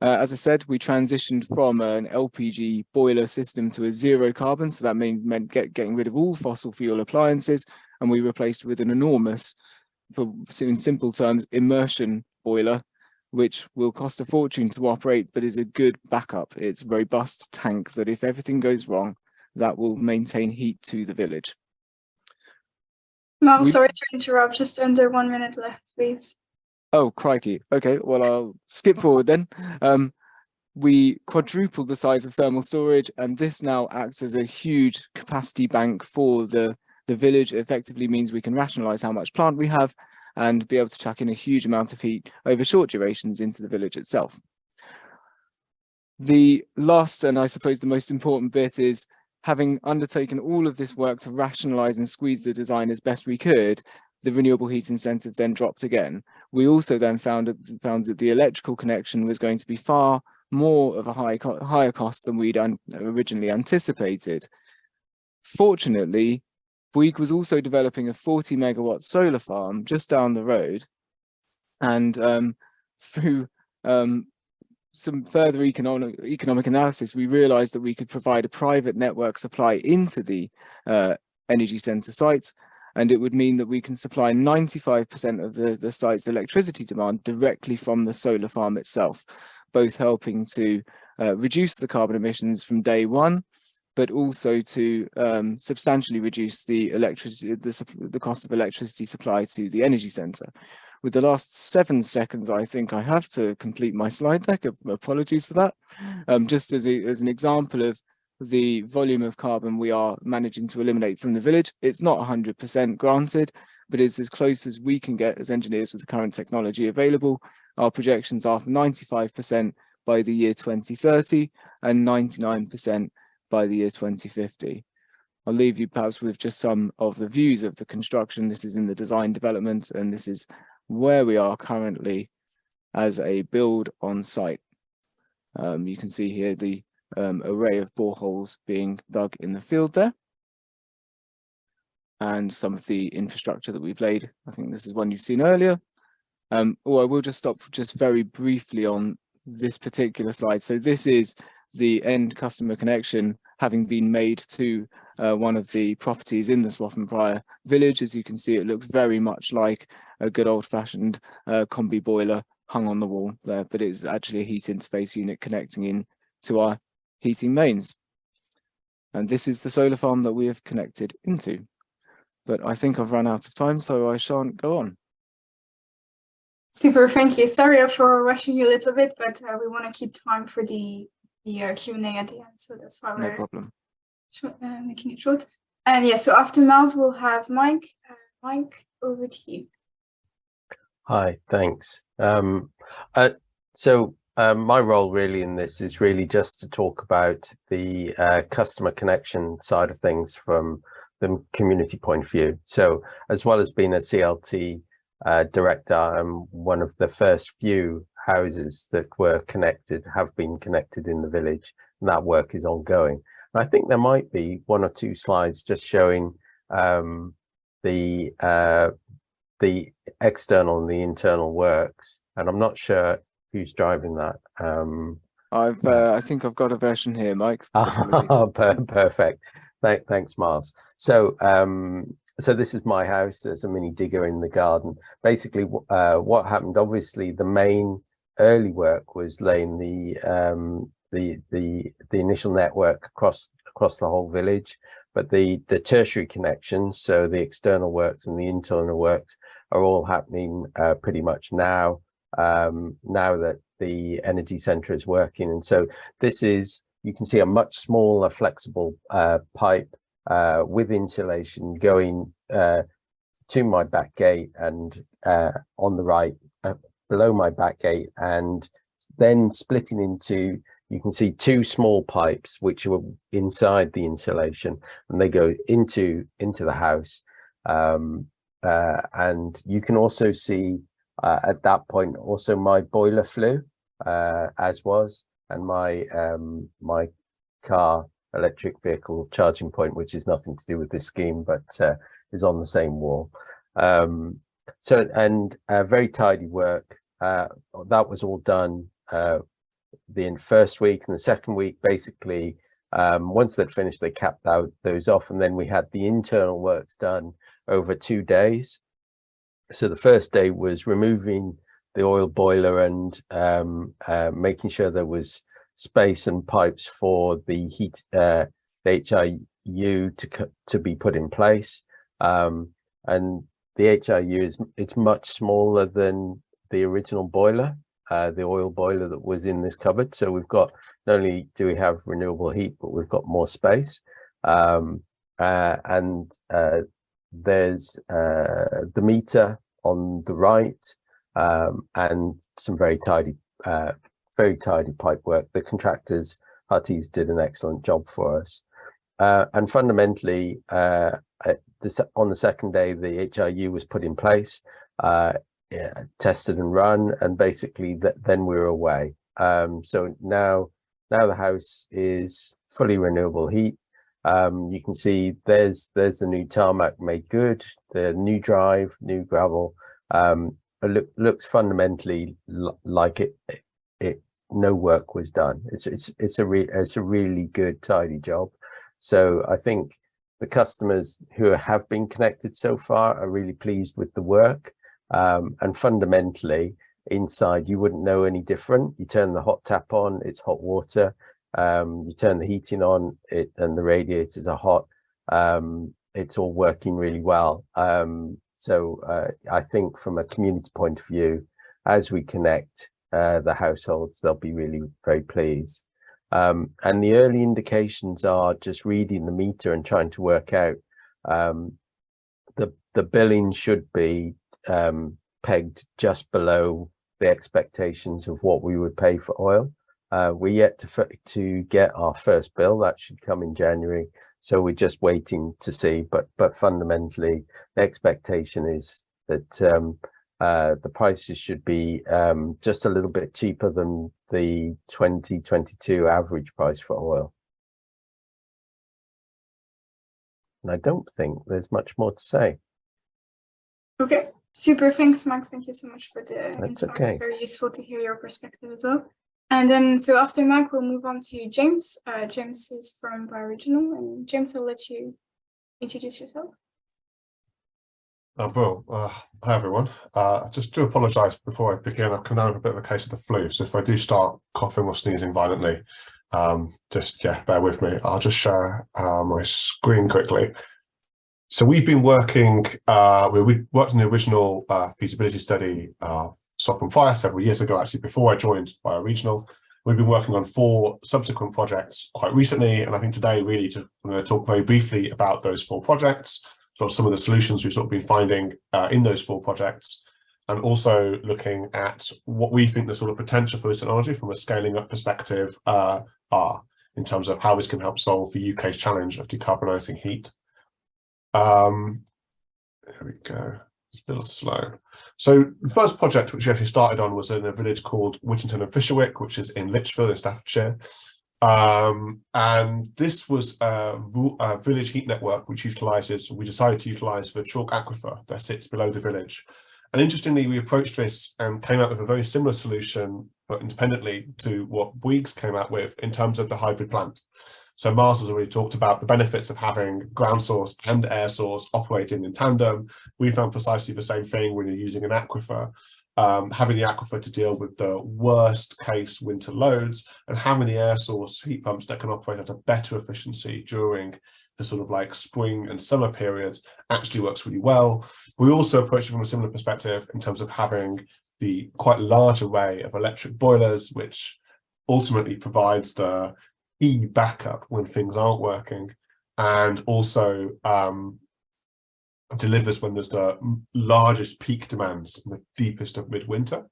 Speaker 5: As I said, we transitioned from an LPG boiler system to a zero carbon, so that meant getting rid of all fossil fuel appliances, and we replaced with an enormous, in simple terms, immersion boiler, which will cost a fortune to operate, but is a good backup. It's a robust tank that if everything goes wrong, that will maintain heat to the village.
Speaker 1: Mal, sorry to interrupt, just under 1 minute left, please.
Speaker 5: Oh, crikey. Okay, well, I'll skip forward then. We quadrupled the size of thermal storage, and this now acts as a huge capacity bank for the village. It effectively means we can rationalize how much plant we have and be able to chuck in a huge amount of heat over short durations into the village itself. The last, and I suppose the most important bit, is having undertaken all of this work to rationalize and squeeze the design as best we could, the renewable heat incentive then dropped again. We also then found that the electrical connection was going to be far more of a higher cost than we'd originally anticipated. Fortunately, Bouygues was also developing a 40 megawatt solar farm just down the road, and through some further economic analysis, we realized that we could provide a private network supply into the energy centre site. And it would mean that we can supply 95% of the site's electricity demand directly from the solar farm itself, both helping to reduce the carbon emissions from day one, but also to substantially reduce the cost of electricity supply to the energy centre. With the last 7 seconds, I think I have to complete my slide deck. Apologies for that. Just as an example of the volume of carbon we are managing to eliminate from the village. It's not 100% granted, but it's as close as we can get as engineers with the current technology available. Our projections are for 95% by the year 2030 and 99% by the year 2050. I'll leave you perhaps with just some of the views of the construction. This is in the design development, and this is where we are currently as a build on site. You can see here the array of boreholes being dug in the field there, and some of the infrastructure that we've laid. I think this is one you've seen earlier. Or I will just stop just very briefly on this particular slide. So this is the end customer connection having been made to one of the properties in the Swaffham Prior village. As you can see, it looks very much like a good old-fashioned combi boiler hung on the wall there, but it's actually a heat interface unit connecting in to our heating mains. And this is the solar farm that we have connected into. But I think I've run out of time, so I shan't go on.
Speaker 1: Super, thank you. Sorry for rushing you a little bit, but we want to keep time for the Q&A at the end, so that's why we're making it short. And yeah, so after Miles, we'll have Mike. Mike, over to you.
Speaker 6: Hi, thanks. My role really in this is really just to talk about the customer connection side of things from the community point of view. So as well as being a CLT director, I'm one of the first few houses that have been connected in the village, and that work is ongoing. And I think there might be 1 or 2 slides just showing the external and the internal works, and I'm not sure who's driving that.
Speaker 5: I think I've got a version here, Mike.
Speaker 6: Perfect. Thanks, Miles. So this is my house. There's a mini digger in the garden. Basically, what happened? Obviously, the main early work was laying the initial network across the whole village, but the tertiary connections, so the external works and the internal works, are all happening pretty much now. Now that the energy centre is working. And so this is, you can see a much smaller flexible pipe with insulation going to my back gate and on the right below my back gate, and then splitting into, you can see 2 small pipes which are inside the insulation, and they go into the house. And you can also see at that point also my boiler flue, as was, and my my car electric vehicle charging point, which is nothing to do with this scheme, but is on the same wall. So very tidy work. That was all done the first week, and the second week, basically, once they'd finished, they capped out those off, and then we had the internal works done over 2 days. So the first day was removing the oil boiler and making sure there was space and pipes for the heat, the HIU to be put in place. And the HIU it's much smaller than the original boiler, the oil boiler that was in this cupboard. So we've got, not only do we have renewable heat, but we've got more space. There's the meter on the right, and some very tidy pipe work. The contractors, Hutties, did an excellent job for us. And fundamentally, on the second day, the HIU was put in place, tested and run, and basically then we were away. So now the house is fully renewable heat. You can see there's the new tarmac made good, the new drive, new gravel. It looks fundamentally like no work was done. It's a really good, tidy job. So I think the customers who have been connected so far are really pleased with the work. And fundamentally, inside, you wouldn't know any different. You turn the hot tap on, it's hot water. You turn the heating on, and the radiators are hot. It's all working really well. So I think from a community point of view, as we connect the households, they'll be really very pleased. And the early indications are just reading the meter and trying to work out the billing should be pegged just below the expectations of what we would pay for oil. We're yet to get our first bill. That should come in January. So we're just waiting to see. But fundamentally, the expectation is that the prices should be just a little bit cheaper than the 2022 average price for oil. And I don't think there's much more to say.
Speaker 1: Okay, super. Thanks, Max. Thank you so much for the
Speaker 6: That's
Speaker 1: insight.
Speaker 6: okay.
Speaker 1: It's very useful to hear your perspective as well. And then, so after Mac, we'll move on to James. James is from Bioregional, and James, I'll let you introduce yourself.
Speaker 7: Hi everyone. Just to apologise before I begin, I've come down with a bit of a case of the flu, so if I do start coughing or sneezing violently, just bear with me. I'll just share my screen quickly. So we've been working, we worked on the original feasibility study Swaffham Fire several years ago, actually, before I joined Bioregional. We've been working on 4 subsequent projects quite recently, and I think today really I'm going to talk very briefly about those 4 projects, sort of some of the solutions we've sort of been finding in those 4 projects, and also looking at what we think the sort of potential for this technology from a scaling up perspective are, in terms of how this can help solve the UK's challenge of decarbonising heat. Here we go. It's a little slow. So the first project which we actually started on was in a village called Whittington and Fisherwick, which is in Lichfield in Staffordshire. And this was a village heat network we decided to utilise the chalk aquifer that sits below the village. And interestingly, we approached this and came out with a very similar solution, but independently to what Bouygues came out with in terms of the hybrid plant. So Mars has already talked about the benefits of having ground source and air source operating in tandem. We found precisely the same thing when you're using an aquifer, having the aquifer to deal with the worst case winter loads, and having the air source heat pumps that can operate at a better efficiency during the sort of like spring and summer periods actually works really well. We also approached it from a similar perspective in terms of having the quite large array of electric boilers, which ultimately provides the backup when things aren't working, and also delivers when there's the largest peak demands in the deepest of midwinter.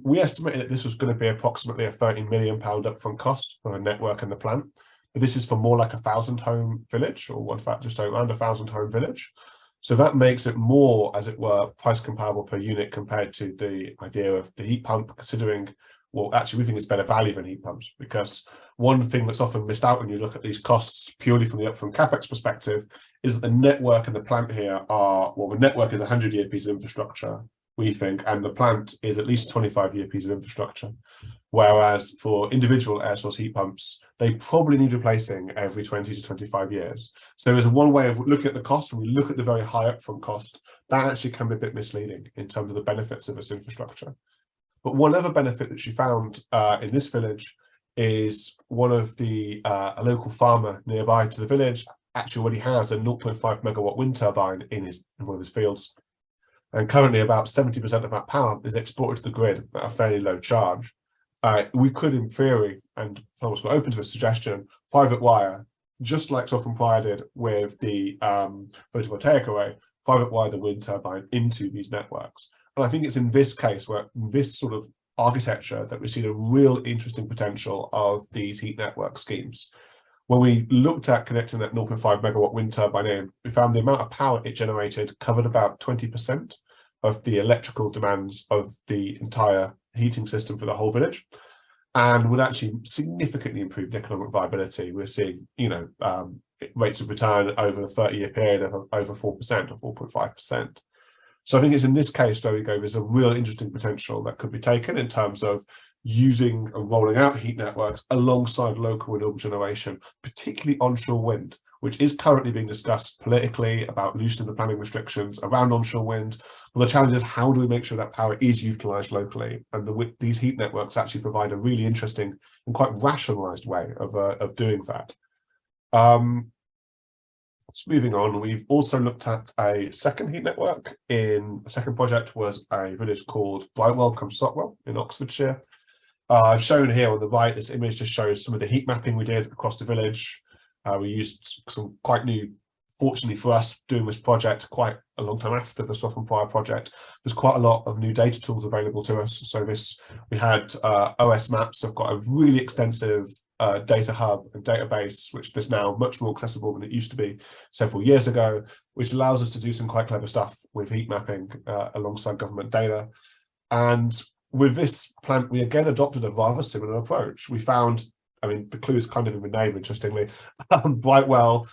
Speaker 7: We estimated that this was going to be approximately a £30 million upfront cost for a network and the plant, but this is for more like a 1,000-home village, or in fact just around a 1,000-home village. So that makes it more, as it were, price comparable per unit compared to the idea of the heat pump, considering, well, actually we think it's better value than heat pumps, because one thing that's often missed out when you look at these costs purely from the upfront capex perspective is that the network and the plant here are, well, the network is a 100-year piece of infrastructure, we think, and the plant is at least a 25-year piece of infrastructure. Whereas for individual air source heat pumps, they probably need replacing every 20 to 25 years. So as one way of looking at the cost, when we look at the very high upfront cost, that actually can be a bit misleading in terms of the benefits of this infrastructure. But one other benefit that she found in this village is one of the a local farmer nearby to the village actually already has a 0.5 megawatt wind turbine in one of his fields, and currently about 70% of that power is exported to the grid at a fairly low charge. We could, in theory, and farmers were open to a suggestion, private wire, just like Swaffham Fire did with the photovoltaic array, private wire the wind turbine into these networks. And I think it's in this case, where this sort of architecture, that we see the real interesting potential of these heat network schemes. When we looked at connecting that 0.5 megawatt wind turbine in, we found the amount of power it generated covered about 20% of the electrical demands of the entire heating system for the whole village, and would actually significantly improve the economic viability. We're seeing, rates of return over a 30-year period of over 4% or 4.5%. So I think it's in this case where we go, there's a real interesting potential that could be taken in terms of using and rolling out heat networks alongside local renewable generation, particularly onshore wind, which is currently being discussed politically about loosening the planning restrictions around onshore wind. Well, the challenge is, how do we make sure that power is utilised locally? And these heat networks actually provide a really interesting and quite rationalised way of doing that. Just moving on, we've also looked at a second heat network. In a second project was a village called Brightwell-cum-Sotwell in Oxfordshire. I've shown here on the right, this image just shows some of the heat mapping we did across the village. We used some quite new, fortunately for us, doing this project quite a long time after the Swaffham prior project. There's quite a lot of new data tools available to us. So we had OS maps have got a really extensive data hub and database, which is now much more accessible than it used to be several years ago, which allows us to do some quite clever stuff with heat mapping alongside government data. And with this plant, we again adopted a rather similar approach. We found, I mean, the clue is kind of in the name, interestingly. Brightwell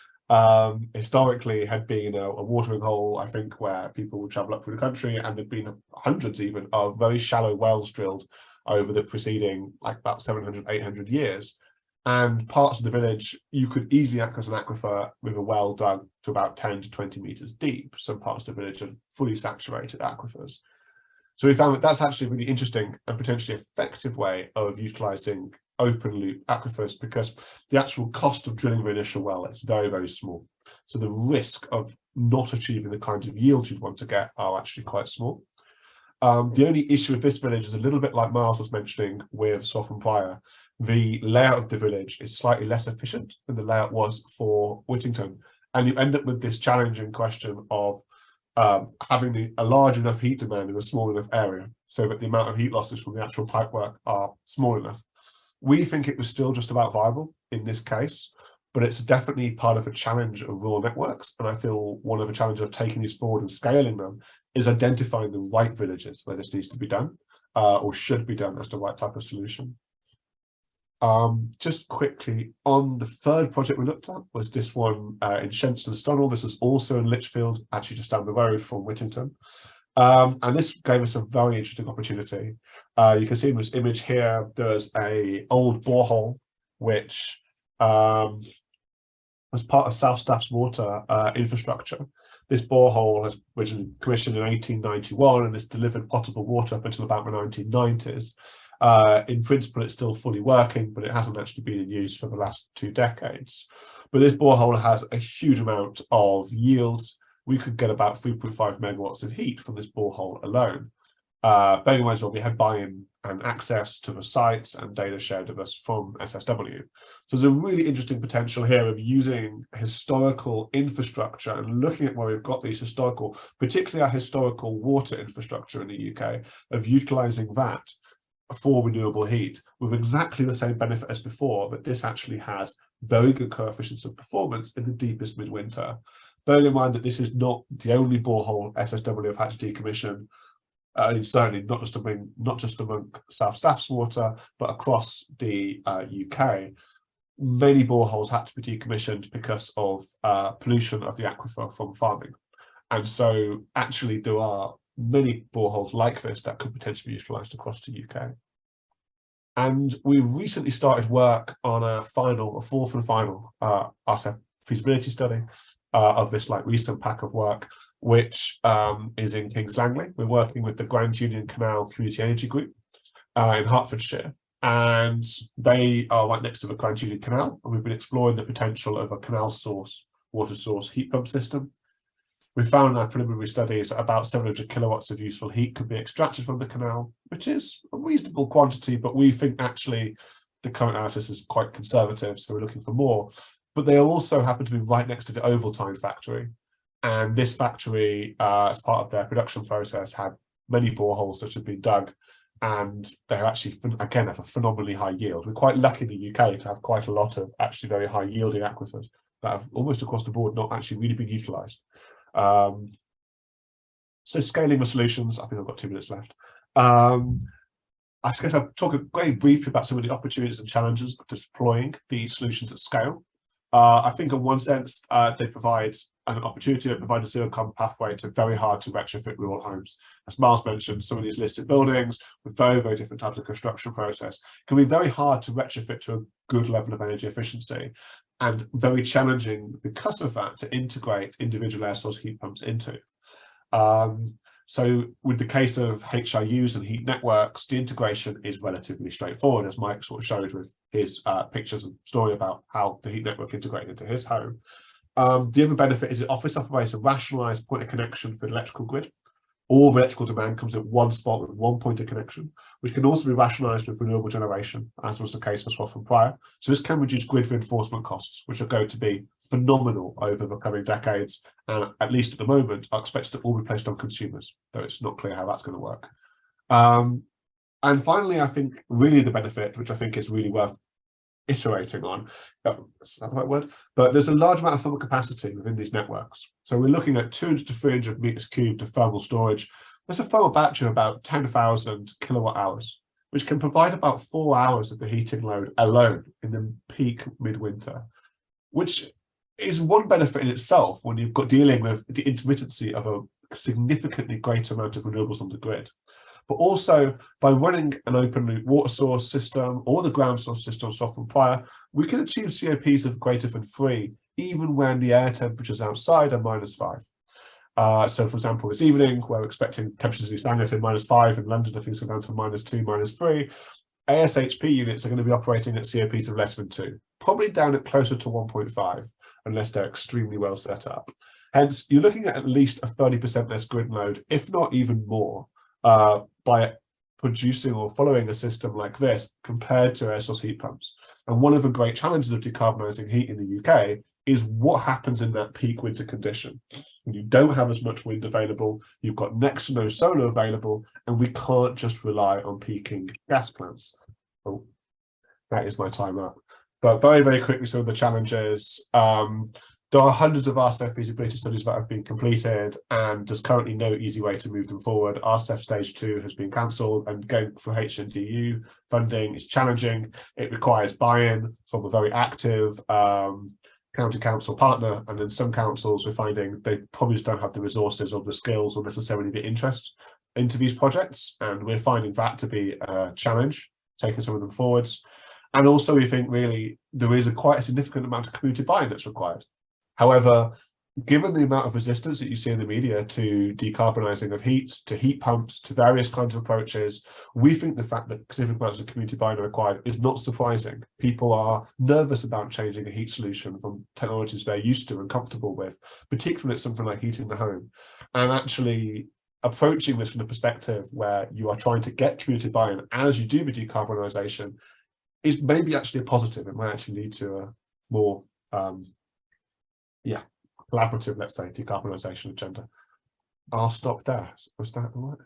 Speaker 7: historically had been a watering hole, I think, where people would travel up through the country, and there'd been hundreds even of very shallow wells drilled over the preceding, like, about 700, 800 years. And parts of the village, you could easily access an aquifer with a well dug to about 10 to 20 meters deep. Some parts of the village are fully saturated aquifers. So we found that that's actually a really interesting and potentially effective way of utilising open loop aquifers, because the actual cost of drilling the initial well is very, very small. So the risk of not achieving the kinds of yields you'd want to get are actually quite small. The only issue with this village is a little bit like Miles was mentioning with Swaffham prior. The layout of the village is slightly less efficient than the layout was for Whittington. And you end up with this challenging question of having a large enough heat demand in a small enough area so that the amount of heat losses from the actual pipework are small enough. We think it was still just about viable in this case, but it's definitely part of a challenge of rural networks. And I feel one of the challenges of taking these forward and scaling them is identifying the right villages where this needs to be done or should be done as the right type of solution. Just quickly, on the third project we looked at was this one in Jensen. This is also in Lichfield, actually just down the road from Whittington. And this gave us a very interesting opportunity. You can see in this image here, there's an old borehole, which was part of South Staff's water infrastructure. This borehole was originally commissioned in 1891, and it's delivered potable water up until about the 1990s. In principle, it's still fully working, but it hasn't actually been in use for the last 2 decades. But this borehole has a huge amount of yields. We could get about 3.5 megawatts of heat from this borehole alone. Bearing in mind as well, we had buy-in and access to the sites and data shared with us from SSW. So there's a really interesting potential here of using historical infrastructure and looking at where we've got these historical, particularly our historical water infrastructure in the UK, of utilising that for renewable heat with exactly the same benefit as before, but this actually has very good coefficients of performance in the deepest midwinter. Bearing in mind that this is not the only borehole SSW have had to decommission, certainly not just among South Staff's water, but across the UK. Many boreholes had to be decommissioned because of pollution of the aquifer from farming. And so actually there are many boreholes like this that could potentially be utilised across the UK. And we've recently started work on a fourth and final RCEF feasibility study of this recent pack of work, which is in Kings Langley. We're working with the Grand Union Canal Community Energy Group in Hertfordshire, and they are right next to the Grand Union Canal, and we've been exploring the potential of a canal source, water source heat pump system. We found in our preliminary studies that about 700 kilowatts of useful heat could be extracted from the canal, which is a reasonable quantity, but we think actually the current analysis is quite conservative, so we're looking for more. But they also happen to be right next to the Ovaltine factory. And this factory, as part of their production process, had many boreholes that had been dug, and they actually, again, have a phenomenally high yield. We're quite lucky in the UK to have quite a lot of actually very high yielding aquifers that have almost across the board not actually really been utilised. So scaling the solutions, I think I've got 2 minutes left. I guess I'll talk very briefly about some of the opportunities and challenges of deploying these solutions at scale. I think in one sense, they provide an opportunity to provide a zero carbon pathway to very hard to retrofit rural homes. As Miles mentioned, some of these listed buildings with very, very different types of construction process can be very hard to retrofit to a good level of energy efficiency. and very challenging because of that to integrate individual air source heat pumps into. So with the case of HRUs and heat networks, the integration is relatively straightforward, as Mike sort of showed with his pictures and story about how the heat network integrated into his home. The other benefit is it operates a rationalized point of connection for the electrical grid. All the electrical demand comes at one spot with one point of connection, which can also be rationalized with renewable generation, as was the case for Swaffham prior. So this can reduce grid reinforcement costs, which are going to be phenomenal over the coming decades, and at least at the moment are expected to all be placed on consumers, though it's not clear how that's going to work. And finally, I think really the benefit, which I think is really worth iterating on, that's not the right word, but there's a large amount of thermal capacity within these networks. So we're looking at 200 to 300 meters cubed of thermal storage. There's a thermal battery of about 10,000 kilowatt hours, which can provide about 4 hours of the heating load alone in the peak midwinter, which is one benefit in itself when you've got dealing with the intermittency of a significantly greater amount of renewables on the grid. But also by running an open loop water source system or the ground source system from prior, we can achieve COPs of greater than 3, even when the air temperatures outside are -5. So for example, this evening, we're expecting temperatures to be stagnant at -5 in London, I think it's going down to -2, -3. ASHP units are going to be operating at COPs of less than 2, probably down at closer to 1.5, unless they're extremely well set up. Hence, you're looking at least a 30% less grid load, if not even more, by producing or following a system like this compared to air source heat pumps. And one of the great challenges of decarbonising heat in the UK is what happens in that peak winter condition. When you don't have as much wind available, you've got next to no solar available, and we can't just rely on peaking gas plants. Oh, that is my time up. But very, very quickly, some of the challenges. There are hundreds of RCEF feasibility studies that have been completed, and there's currently no easy way to move them forward. RCEF stage 2 has been cancelled, and going for HNDU funding is challenging. It requires buy-in from a very active county council partner, and in some councils we're finding they probably just don't have the resources or the skills or necessarily the interest into these projects, and we're finding that to be a challenge, taking some of them forwards. And also we think really there is quite a significant amount of community buy-in that's required. However, given the amount of resistance that you see in the media to decarbonising of heat, to heat pumps, to various kinds of approaches, we think the fact that significant amounts of community buy-in are required is not surprising. People are nervous about changing a heat solution from technologies they're used to and comfortable with, particularly at something like heating the home. And actually approaching this from the perspective where you are trying to get community buy-in as you do the decarbonisation is maybe actually a positive. It might actually lead to a more collaborative, let's say, decarbonisation agenda. I'll stop there. Was that all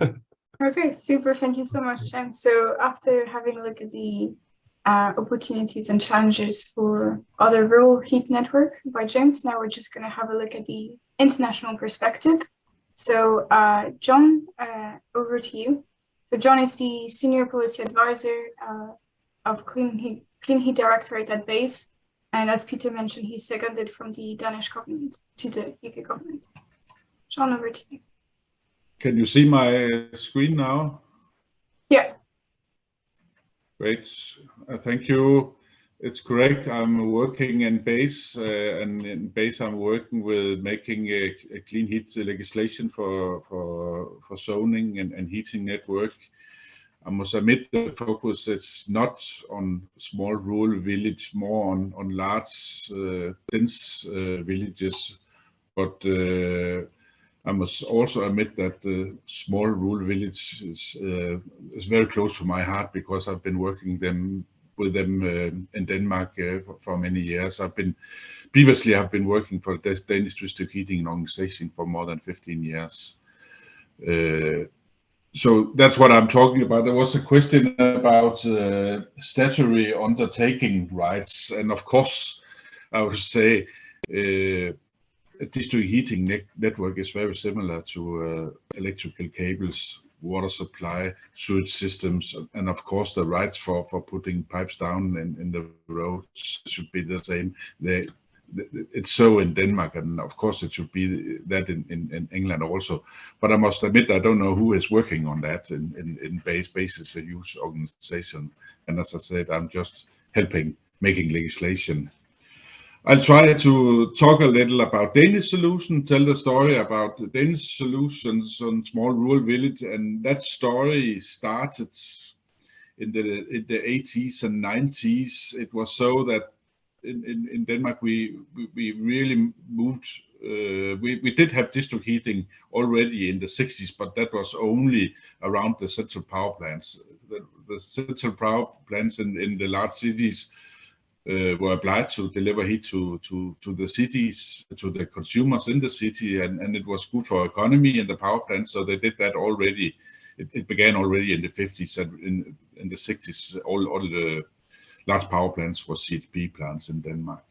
Speaker 7: right?
Speaker 1: Okay, super. Thank you so much, James. So after having a look at the opportunities and challenges for other rural heat network by James, now we're just going to have a look at the international perspective. So John, over to you. So John is the Senior Policy Advisor of Clean Heat Directorate at BEIS. And as Peter mentioned, he's seconded from the Danish government to the UK government. John, over to you.
Speaker 8: Can you see my screen now?
Speaker 1: Yeah.
Speaker 8: Great. Thank you. It's correct. I'm working in BEIS, and in BEIS I'm working with making a clean heat legislation for zoning and heating network. I must admit the focus is not on small rural village, more on large dense villages, but I must also admit that the small rural village is very close to my heart, because I've been working with them in Denmark for many years. I've been working for the Danish District Heating Organization for more than 15 years. So that's what I'm talking about. There was a question about statutory undertaking rights, and of course, I would say a district heating network is very similar to electrical cables, water supply, sewage systems, and of course the rights for putting pipes down in the roads should be the same. It's so in Denmark, and of course it should be that in England also. But I must admit, I don't know who is working on that in BEIS. BEIS is a huge organization, and as I said, I'm just helping making legislation. I'll try to talk a little about Danish solution, tell the story about the Danish solutions on small rural village, and that story started in the 80s and 90s. It was so that in Denmark we really moved. We did have district heating already in the 60s, but that was only around the central power plants. The central power plants in the large cities were obliged to deliver heat to the cities, to the consumers in the city, and it was good for economy and the power plants, so they did that already. It began already in the 50s, and in the 60s all the large power plants were CHP plants in Denmark.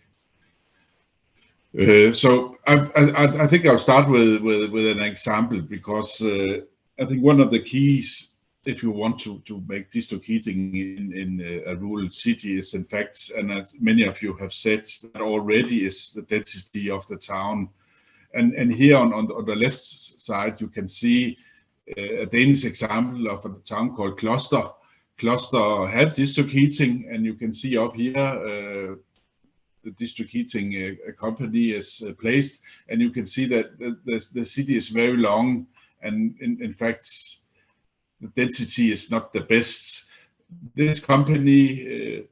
Speaker 8: So I think I'll start with an example, because I think one of the keys if you want to make district heating in a rural city is, in fact, and as many of you have said, that already is the density of the town. And here on the left side, you can see a Danish example of a town called Kloster. Kloster have district heating, and you can see up here the district heating company is placed, and you can see that the city is very long, and in fact the density is not the best. This company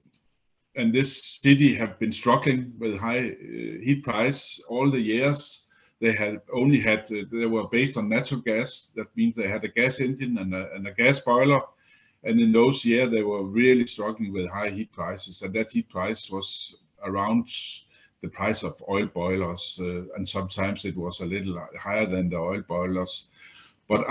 Speaker 8: and this city have been struggling with high heat price all the years. They were based on natural gas. That means they had a gas engine and a gas boiler. And in those years, they were really struggling with high heat prices. And that heat price was around the price of oil boilers. And sometimes it was a little higher than the oil boilers. But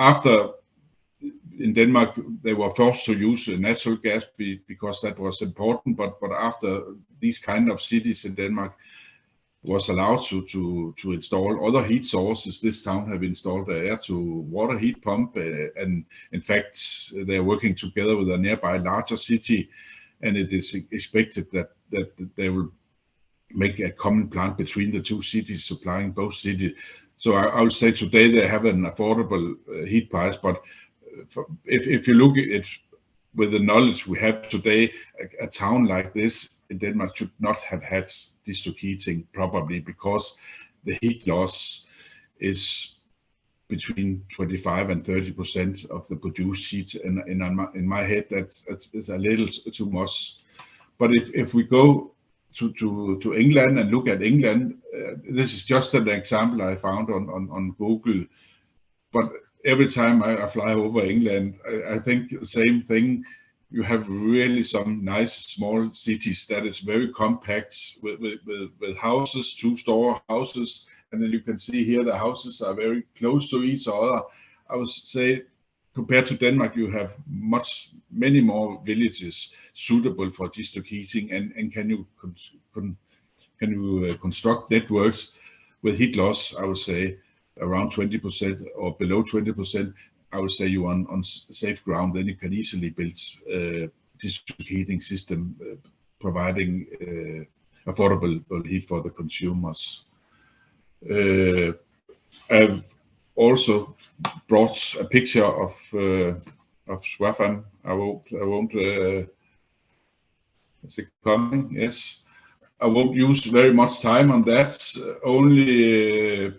Speaker 8: in Denmark, they were forced to use natural gas because that was important. But after these kind of cities in Denmark was allowed to install other heat sources, this town have installed an air-to-water heat pump, and in fact they are working together with a nearby larger city, and it is expected that they will make a common plant between the two cities, supplying both cities. So I would say today they have an affordable heat price, but if you look at it with the knowledge we have today, a town like this in Denmark should not have had district heating, probably because the heat loss is between 25 and 30% of the produced heat. And in my head, that's a little too much. But if we go to England and look at England, this is just an example I found on Google. But every time I fly over England, I think the same thing. You have really some nice small cities that is very compact with houses, two-story houses, and then you can see here the houses are very close to each other. I would say compared to Denmark, you have many more villages suitable for district heating, and can you construct networks with heat loss, I would say around 20% or below 20%. I would say you're on safe ground, then you can easily build a district heating system providing affordable heat for the consumers. I've also brought a picture of Swaffham. I won't is it coming? Yes. I won't use very much time on that. Only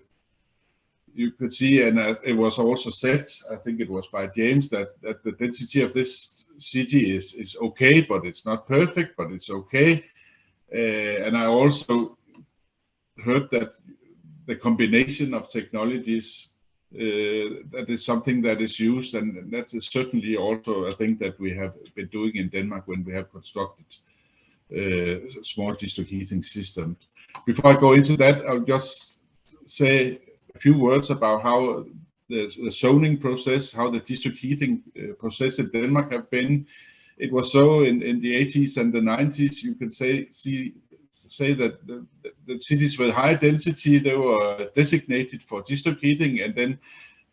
Speaker 8: you could see, and it was also said, I think it was by James, that the density of this city is okay, but it's not perfect, but it's okay. And I also heard that the combination of technologies, that is something that is used, and that is certainly also a thing that we have been doing in Denmark when we have constructed small district heating systems. Before I go into that, I'll just say a few words about how the zoning process, how the district heating process in Denmark have been. It was so in the 80s and the 90s. You can say that the cities with high density, they were designated for district heating, and then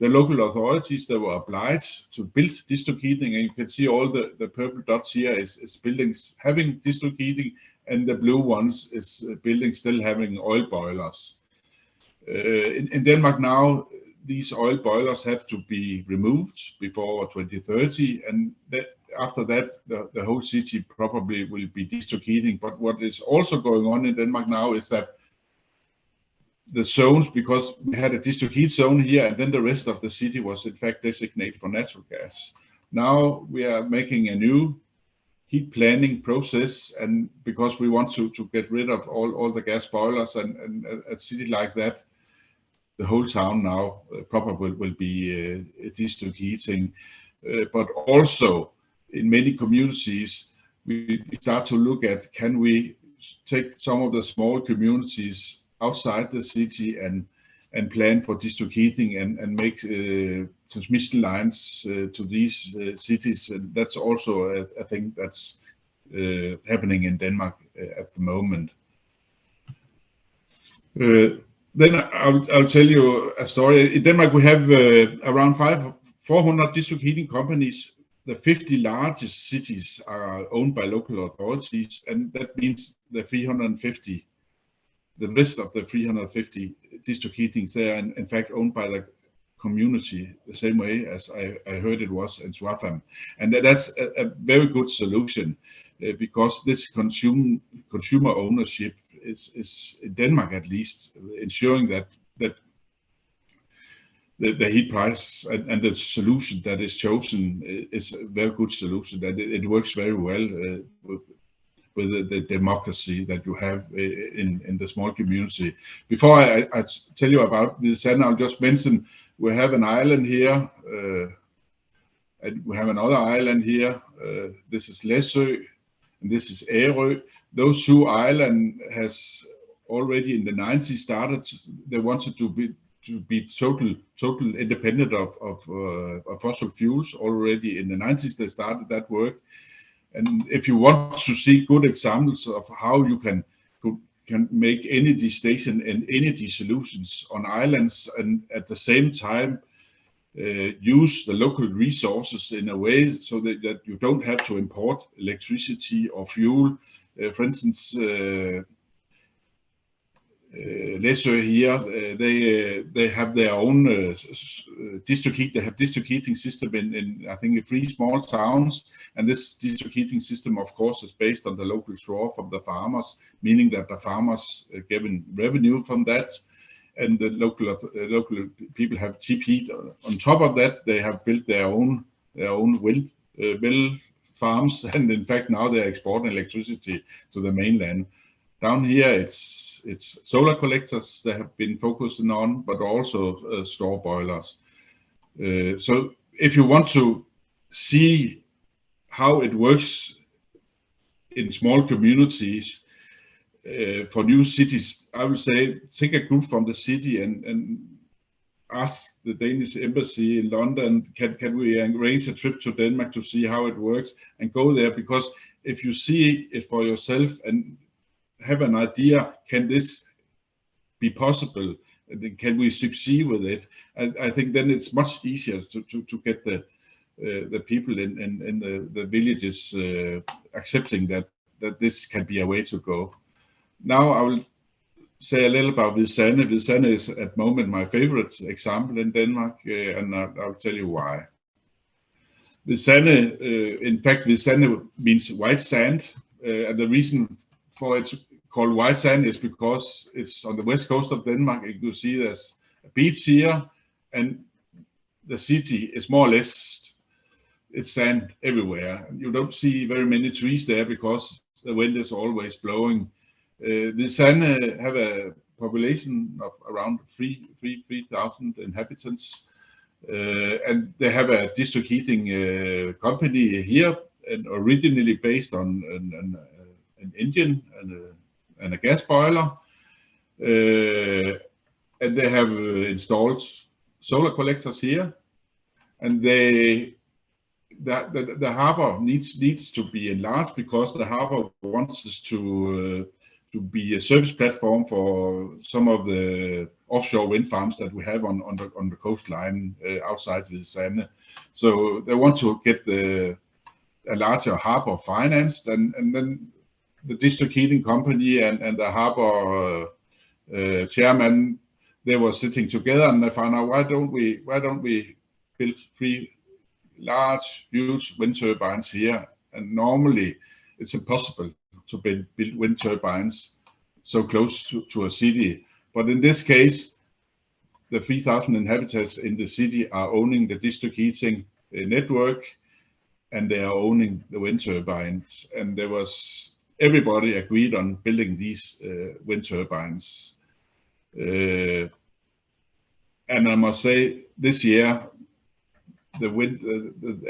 Speaker 8: the local authorities, they were obliged to build district heating, and you can see all the purple dots here is buildings having district heating, and the blue ones is buildings still having oil boilers. In Denmark now, these oil boilers have to be removed before 2030, after that, the whole city probably will be district heating. But what is also going on in Denmark now is that the zones, because we had a district heat zone here, and then the rest of the city was in fact designated for natural gas. Now we are making a new heat planning process, and because we want to get rid of all the gas boilers, and a city like that, the whole town now probably will be district heating. But also in many communities, we start to look at, can we take some of the small communities outside the city and plan for district heating and make transmission lines to these cities. And that's also a thing that's happening in Denmark at the moment. Then I'll tell you a story. In Denmark, we have around 400 district heating companies. The 50 largest cities are owned by local authorities, and that means the 350. The rest of the 350 district heatings, they are in fact owned by the community, the same way as I heard it was in Swaffham. And that's a very good solution because this consumer ownership is in Denmark at least ensuring that the heat price and the solution that is chosen is a very good solution, that it works very well with the democracy that you have in the small community. Before I tell you about Jensen, I'll just mention we have an island here, and we have another island here. This is Læsø, and this is Ærø. Those two islands has already in the 90s started. They wanted to be total independent of fossil fuels. Already in the 90s they started that work. And if you want to see good examples of how you can make energy station and energy solutions on islands, and at the same time use the local resources in a way so that you don't have to import electricity or fuel. For instance, Læsø here, they have their own district heat. They have district heating system in I think 3 small towns, and this district heating system, of course, is based on the local straw from the farmers, meaning that the farmers are given revenue from that, and the local people have cheap heat. On top of that, they have built their own wind farms, and in fact now they're exporting electricity to the mainland. Down here, it's solar collectors they have been focusing on, but also store boilers. So if you want to see how it works in small communities for new cities, I would say take a group from the city and ask the Danish embassy in London, can we arrange a trip to Denmark to see how it works, and go there, because if you see it for yourself and have an idea, can this be possible? Can we succeed with it? I think then it's much easier to get the people in the villages accepting that this can be a way to go. Now I will say a little about Hvide. Hvide is at the moment my favorite example in Denmark, and I'll tell you why. Hvide, in fact, Hvide means white sand, and the reason for it's called white sand is because it's on the west coast of Denmark. You can see there's a beach here, and the city is more or less, it's sand everywhere. You don't see very many trees there because the wind is always blowing. Hvide have a population of around 3,000 inhabitants, and they have a district heating company here, and originally based on an engine and a gas boiler, and they have installed solar collectors here, and the harbor needs to be enlarged because the harbor wants us to be a service platform for some of the offshore wind farms that we have on the coastline outside Hvide. So they want to get a larger harbor financed, and then the district heating company and the harbor chairman, they were sitting together and they found out, why don't we build 3 large, huge wind turbines here, and normally it's impossible to build wind turbines so close to a city. But in this case, the 3,000 inhabitants in the city are owning the district heating network, and they are owning the wind turbines. And everybody agreed on building these wind turbines. And I must say, this year, the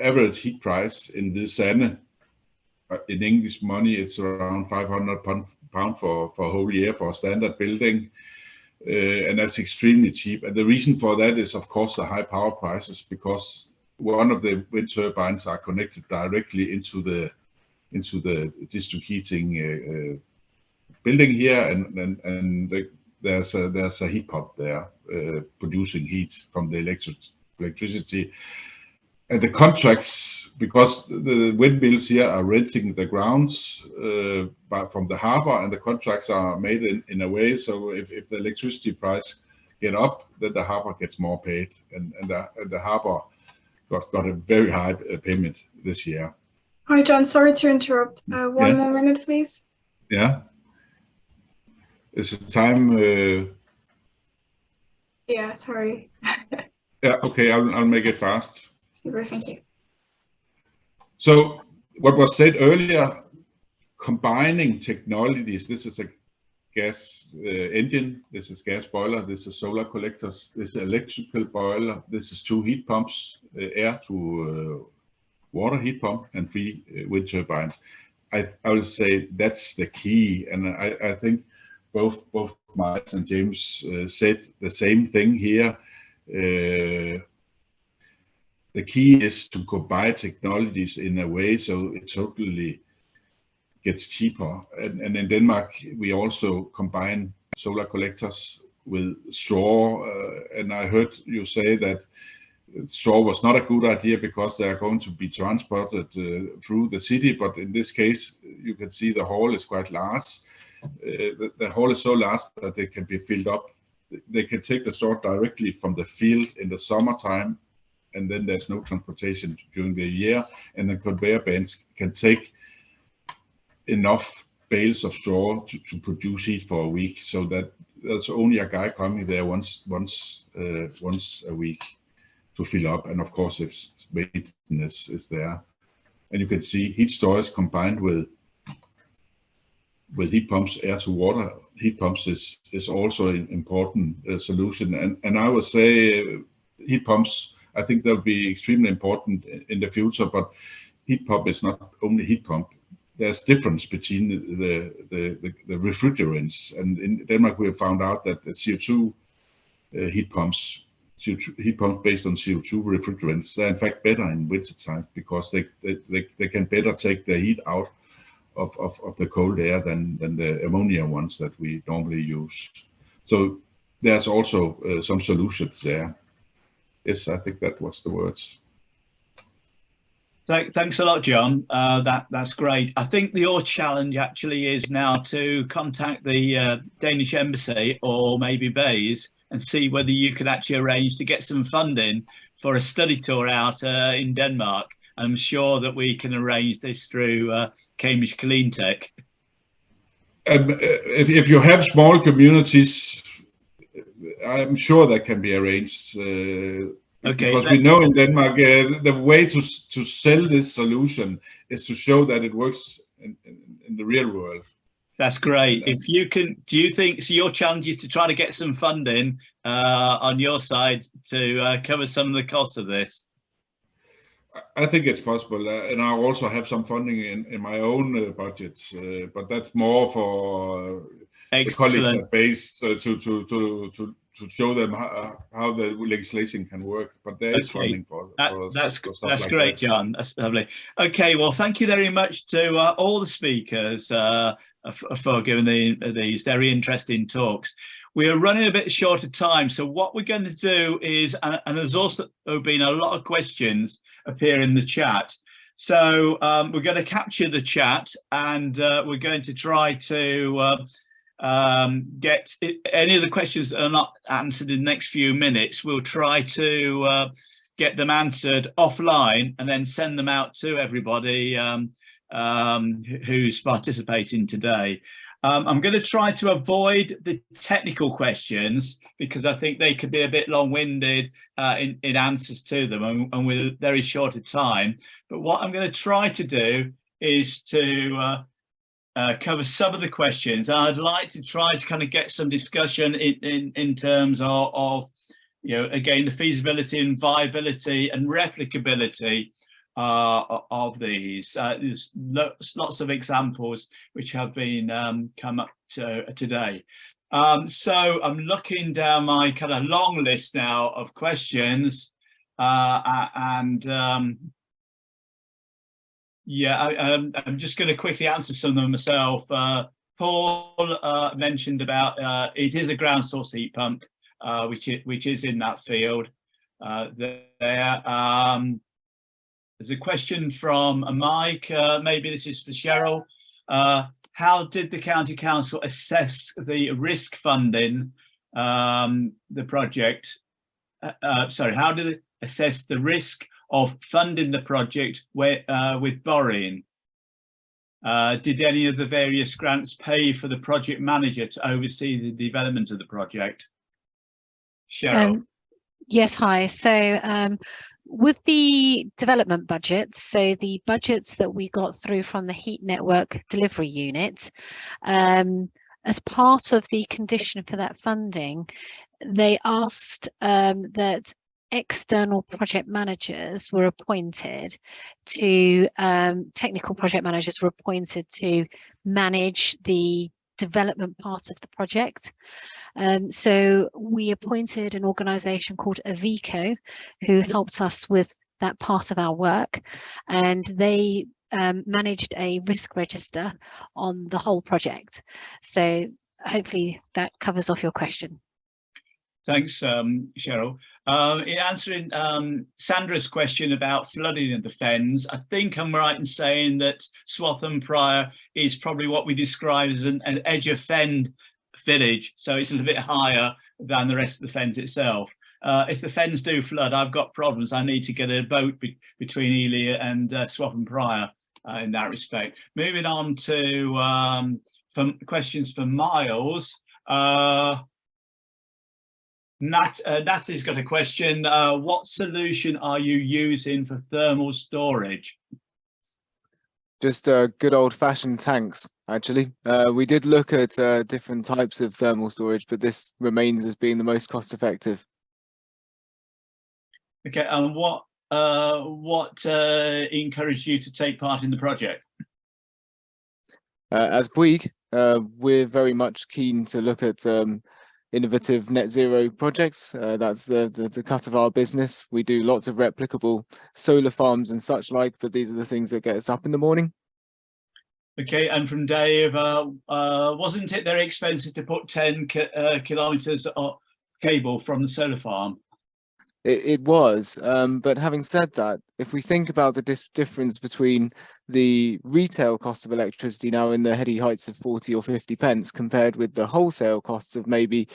Speaker 8: average heat price in this Sanne, in English money, it's around £500 for a whole year for a standard building. And that's extremely cheap. And the reason for that is, of course, the high power prices, because one of the wind turbines are connected directly into the district heating building here, and there's a heat pump there producing heat from the electricity. And the contracts, because the windmills here are renting the grounds from the harbour, and the contracts are made in a way so if the electricity price get up, then the harbour gets more paid, and the harbour got a very high payment this year.
Speaker 1: Hi, John. Sorry to interrupt. One more minute, please.
Speaker 8: Yeah. Is it time?
Speaker 1: Yeah, sorry.
Speaker 8: Yeah. Okay. I'll make it fast.
Speaker 1: Super. Thank you.
Speaker 8: So what was said earlier, combining technologies. This is a gas engine. This is gas boiler. This is solar collectors. This is electrical boiler. This is 2 heat pumps, air to water heat pump, and 3 wind turbines. I would say that's the key, and I think both Miles and James said the same thing here. The key is to combine technologies in a way so it totally gets cheaper. And in Denmark, we also combine solar collectors with straw. And I heard you say that straw was not a good idea because they are going to be transported through the city. But in this case, you can see the hall is quite large. The hall is so large that they can be filled up. They can take the straw directly from the field in the summertime, and then there's no transportation during the year, and the conveyor belts can take enough bales of straw to produce heat for a week, so that there's only a guy coming there once a week to fill up. And of course, if maintenance is there, and you can see heat storage combined with heat pumps, air to water heat pumps is also an important solution. And I would say heat pumps, I think they'll be extremely important in the future, but heat pump is not only heat pump. There's difference between the refrigerants, and in Denmark we have found out that the CO2 heat pumps based on CO2 refrigerants, they're in fact better in winter time because they can better take the heat out of the cold air than the ammonia ones that we normally use. So there's also some solutions there. Yes, I think that was the words.
Speaker 2: Thanks a lot, John. That's great. I think your challenge actually is now to contact the Danish embassy or maybe BEIS and see whether you could actually arrange to get some funding for a study tour out in Denmark. I'm sure that we can arrange this through Cambridge Cleantech.
Speaker 8: If you have small communities, I'm sure that can be arranged. Okay, because we know in Denmark the way to sell this solution is to show that it works in the real world.
Speaker 2: That's great. If you can, do you think so? Your challenge is to try to get some funding on your side to cover some of the costs of this.
Speaker 8: I think it's possible, and I also have some funding in my own budget, but that's more for the colleagues at BEIS to show them how the legislation can work. But there is funding for
Speaker 2: that's
Speaker 8: like
Speaker 2: great,
Speaker 8: that.
Speaker 2: John. That's lovely. Okay, well, thank you very much to all the speakers for giving these very interesting talks. We are running a bit short of time, so what we're going to do is, and there's also been a lot of questions appear in the chat, so we're going to capture the chat, and we're going to try to get any of the questions that are not answered in the next few minutes. We'll try to get them answered offline and then send them out to everybody who's participating today. I'm going to try to avoid the technical questions because I think they could be a bit long-winded in answers to them, and with very short a time. But what I'm going to try to do is to cover some of the questions. I'd like to try to kind of get some discussion in terms of you know, again, the feasibility and viability and replicability of these. There's lots of examples which have been come up today. So I'm looking down my kind of long list now of questions, yeah, I'm just going to quickly answer some of them myself. Paul mentioned about it is a ground source heat pump, which is in that field there. There's a question from Mike, maybe this is for Sherill. How did the County Council assess the risk funding the project? Sorry, how did it assess the risk of funding the project with borrowing? Did any of the various grants pay for the project manager to oversee the development of the project? Sherill.
Speaker 4: Yes, hi. So with the development budgets, so the budgets that we got through from the Heat Network Delivery Unit, as part of the condition for that funding, they asked that external project managers were appointed to, technical project managers were appointed to manage the development part of the project. So we appointed an organisation called Avico, who helped us with that part of our work, and they managed a risk register on the whole project. So hopefully that covers off your question.
Speaker 2: Thanks, Sherill. In answering Sandra's question about flooding of the fens, I think I'm right in saying that Swaffham Prior is probably what we describe as an edge of fen village, so it's a little bit higher than the rest of the fens itself. If the fens do flood, I've got problems. I need to get a boat between Ely and Swaffham Prior in that respect. Moving on to questions for Miles. Natalie's got a question. What solution are you using for thermal storage?
Speaker 5: Just good old-fashioned tanks, actually. We did look at different types of thermal storage, but this remains as being the most cost-effective.
Speaker 2: Okay, and what encouraged you to take part in the project?
Speaker 5: As Bouygues, we're very much keen to look at innovative net zero projects. That's the cut of our business. We do lots of replicable solar farms and such like, but these are the things that get us up in the morning.
Speaker 2: Okay, and from Dave, wasn't it very expensive to put 10 kilometres of cable from the solar farm?
Speaker 5: It was, but having said that, if we think about the difference between the retail cost of electricity now in the heady heights of 40 or 50 pence compared with the wholesale costs of maybe,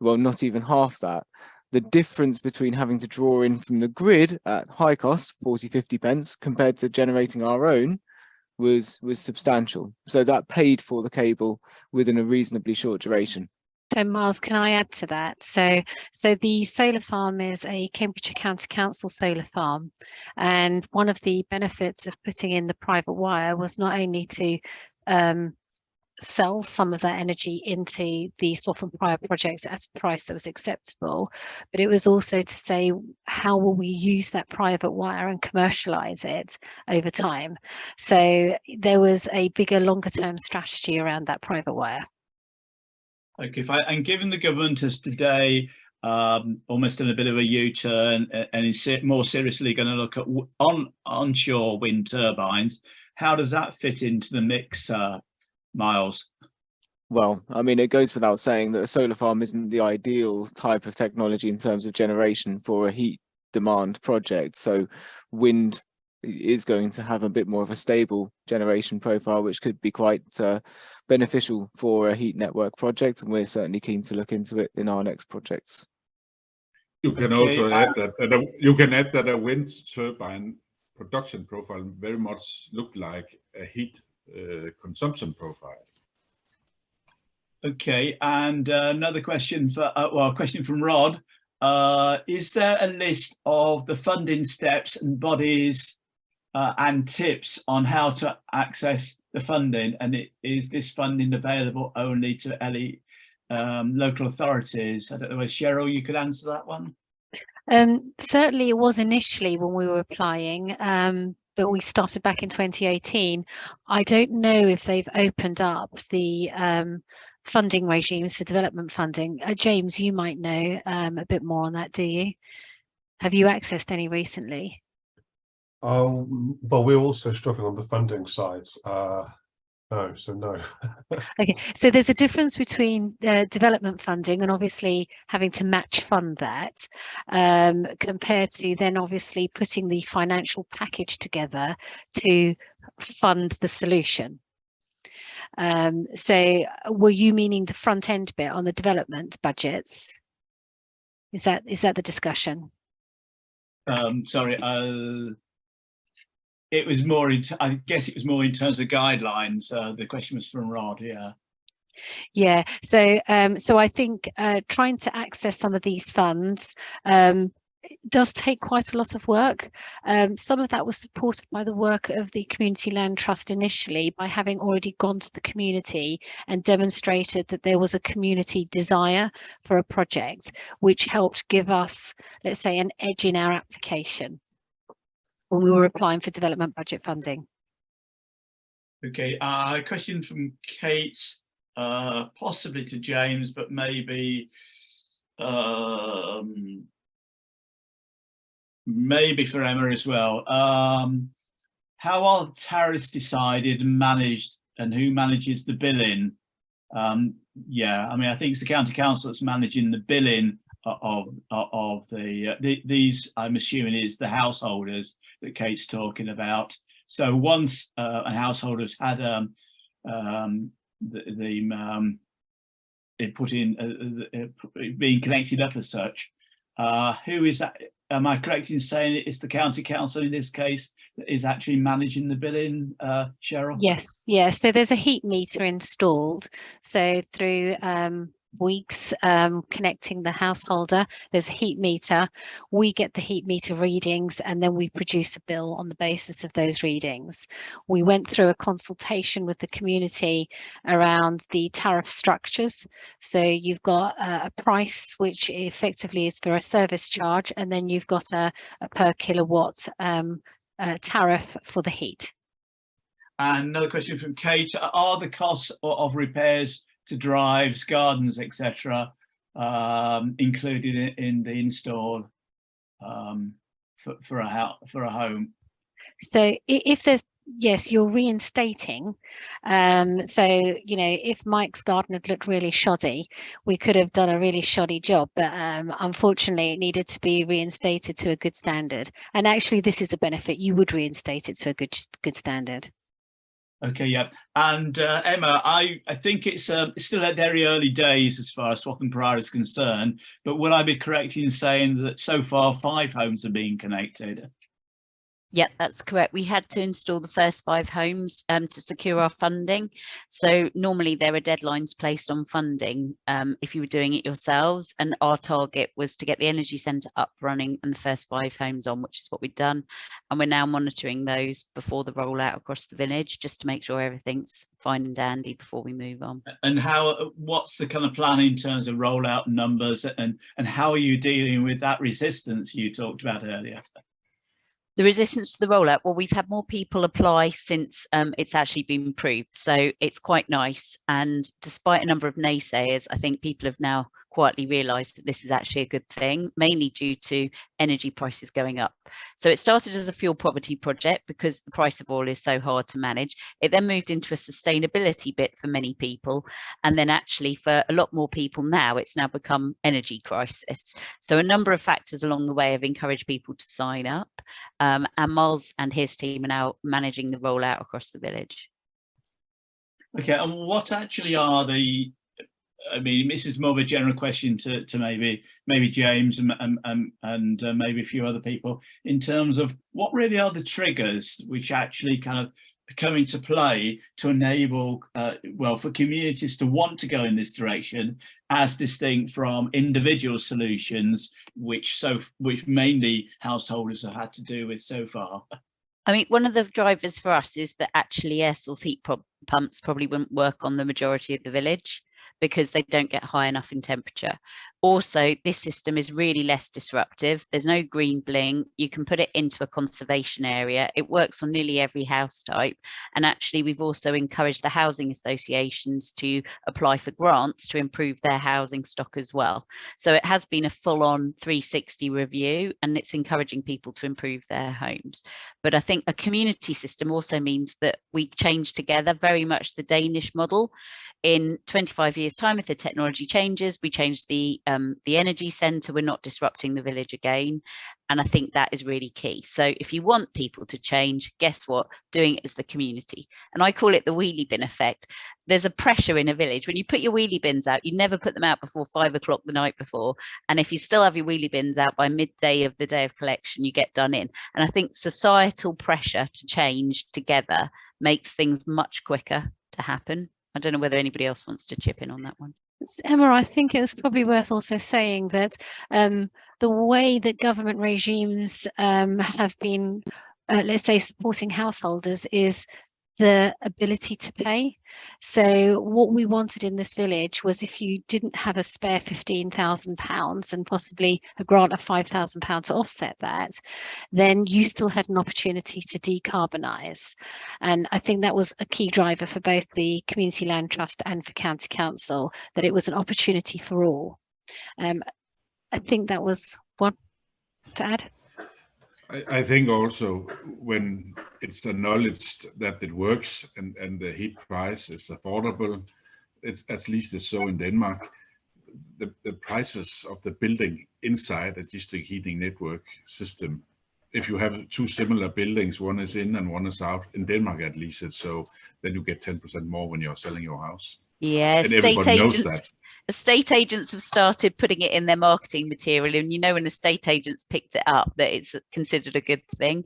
Speaker 5: well, not even half that, the difference between having to draw in from the grid at high cost, 40, 50 pence, compared to generating our own was substantial. So that paid for the cable within a reasonably short duration.
Speaker 4: So Miles, can I add to that? So the solar farm is a Cambridgeshire County Council solar farm, and one of the benefits of putting in the private wire was not only to sell some of that energy into the Swaffham Prior project at a price that was acceptable, but it was also to say, how will we use that private wire and commercialize it over time? So there was a bigger, longer term strategy around that private wire.
Speaker 2: Okay, and given the government has today almost done a bit of a U-turn and is more seriously going to look at onshore wind turbines, how does that fit into the mix, Miles?
Speaker 5: Well, I mean, it goes without saying that a solar farm isn't the ideal type of technology in terms of generation for a heat demand project. So wind is going to have a bit more of a stable generation profile, which could be quite beneficial for a heat network project, and we're certainly keen to look into it in our next projects.
Speaker 8: You can
Speaker 2: Okay,
Speaker 8: also add that a wind turbine production profile very much look like a heat consumption profile.
Speaker 2: Okay, and another question for a question from Rod. Is there a list of the funding steps and bodies and tips on how to access the funding? And is this funding available only to local authorities? I don't know, Sherill, you could answer that one.
Speaker 4: Certainly it was initially when we were applying, but we started back in 2018. I don't know if they've opened up the funding regimes for development funding. James, you might know a bit more on that, do you? Have you accessed any recently?
Speaker 7: Well, we're also struggling on the funding side. No.
Speaker 4: Okay, so there's a difference between development funding and obviously having to match fund that compared to then obviously putting the financial package together to fund the solution. So were you meaning the front end bit on the development budgets? Is that the discussion?
Speaker 2: Sorry, it was more I guess it was more in terms of guidelines. The question was from Rod.
Speaker 4: Yeah, so I think trying to access some of these funds does take quite a lot of work. Some of that was supported by the work of the Community Land Trust initially, by having already gone to the community and demonstrated that there was a community desire for a project, which helped give us, let's say, an edge in our application when we were applying for development budget funding.
Speaker 2: Okay, a question from Kate, possibly to James, but maybe maybe for Emma as well. How are the tariffs decided and managed, and who manages the billing? Yeah, I mean, I think it's the county council that's managing the billing of these. I'm assuming is the householders that Kate's talking about. So once a householder's had it put in being connected up as such, who is that? Am I correct in saying it's the county council in this case that is actually managing the billing, Sherill?
Speaker 4: Yes, yes. So there's a heat meter installed. So through Bouygues connecting the householder, there's a heat meter. We get the heat meter readings and then we produce a bill on the basis of those readings. We went through a consultation with the community around the tariff structures. So you've got a price which effectively is for a service charge, and then you've got a per kilowatt tariff for the heat.
Speaker 2: And another question from Kate: are the costs of repairs to drives, gardens, etc., included in the install for a home?
Speaker 4: So if there's, yes, you're reinstating. So, you know, if Mike's garden had looked really shoddy, we could have done a really shoddy job, but unfortunately it needed to be reinstated to a good standard. And actually this is a benefit, you would reinstate it to a good standard.
Speaker 2: Okay, yeah. And Emma, I think it's still at very early days as far as Swaffham Priory is concerned, but would I be correct in saying that so far 5 homes are being connected?
Speaker 3: Yeah, that's correct. We had to install the first 5 homes to secure our funding. So normally there are deadlines placed on funding if you were doing it yourselves. And our target was to get the energy centre up running and the first 5 homes on, which is what we've done. And we're now monitoring those before the rollout across the village, just to make sure everything's fine and dandy before we move on.
Speaker 2: And what's the kind of plan in terms of rollout numbers, and how are you dealing with that resistance you talked about earlier?
Speaker 3: The resistance to the rollout, well, we've had more people apply since it's actually been approved, so it's quite nice. And despite a number of naysayers, I think people have now quietly realised that this is actually a good thing, mainly due to energy prices going up. So it started as a fuel poverty project because the price of oil is so hard to manage. It then moved into a sustainability bit for many people, and then actually for a lot more people now, it's now become energy crisis. So a number of factors along the way have encouraged people to sign up. And Miles and his team are now managing the rollout across the village.
Speaker 2: Okay, and what actually are the I mean, this is more of a general question to maybe James and maybe a few other people, in terms of what really are the triggers which actually kind of come into play to enable, well, for communities to want to go in this direction, as distinct from individual solutions, which mainly householders have had to do with so far.
Speaker 3: I mean, one of the drivers for us is that actually air source heat pumps probably wouldn't work on the majority of the village because they don't get high enough in temperature. Also, this system is really less disruptive. There's no green bling. You can put it into a conservation area. It works on nearly every house type. And actually, we've also encouraged the housing associations to apply for grants to improve their housing stock as well. So it has been a full-on 360 review, and it's encouraging people to improve their homes. But I think a community system also means that we change together, very much the Danish model. In 25 years' time, if the technology changes, we change the energy centre. We're not disrupting the village again. And I think that is really key. So if you want people to change, guess what? Doing it as the community. And I call it the wheelie bin effect. There's a pressure in a village. When you put your wheelie bins out, you never put them out before 5 o'clock the night before. And if you still have your wheelie bins out by midday of the day of collection, you get done in. And I think societal pressure to change together makes things much quicker to happen. I don't know whether anybody else wants to chip in on that one.
Speaker 4: Emma, I think it was probably worth also saying that the way that government regimes have been, let's say, supporting householders is the ability to pay. So what we wanted in this village was, if you didn't have a spare £15,000 and possibly a grant of £5,000 to offset that, then you still had an opportunity to decarbonise. And I think that was a key driver for both the Community Land Trust and for County Council, that it was an opportunity for all. I think that was one to add.
Speaker 8: I think also when it's acknowledged that it works and the heat price is affordable, it's at least it's so in Denmark, the prices of the building inside a district heating network system, if you have two similar buildings, one is in and one is out, in Denmark at least it's so, then you get 10% more when you're selling your house.
Speaker 3: Yeah,
Speaker 8: and everybody knows that.
Speaker 3: Estate agents have started putting it in their marketing material, and you know, when estate agents picked it up, that it's considered a good thing.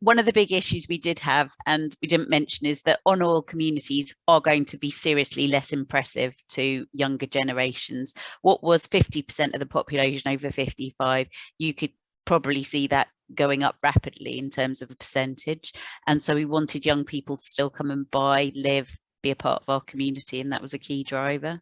Speaker 3: One of the big issues we did have, and we didn't mention, is that on-oil communities are going to be seriously less impressive to younger generations. What was 50% of the population over 55, you could probably see that going up rapidly in terms of a percentage. And so we wanted young people to still come and buy, live, be a part of our community, and that was a key driver.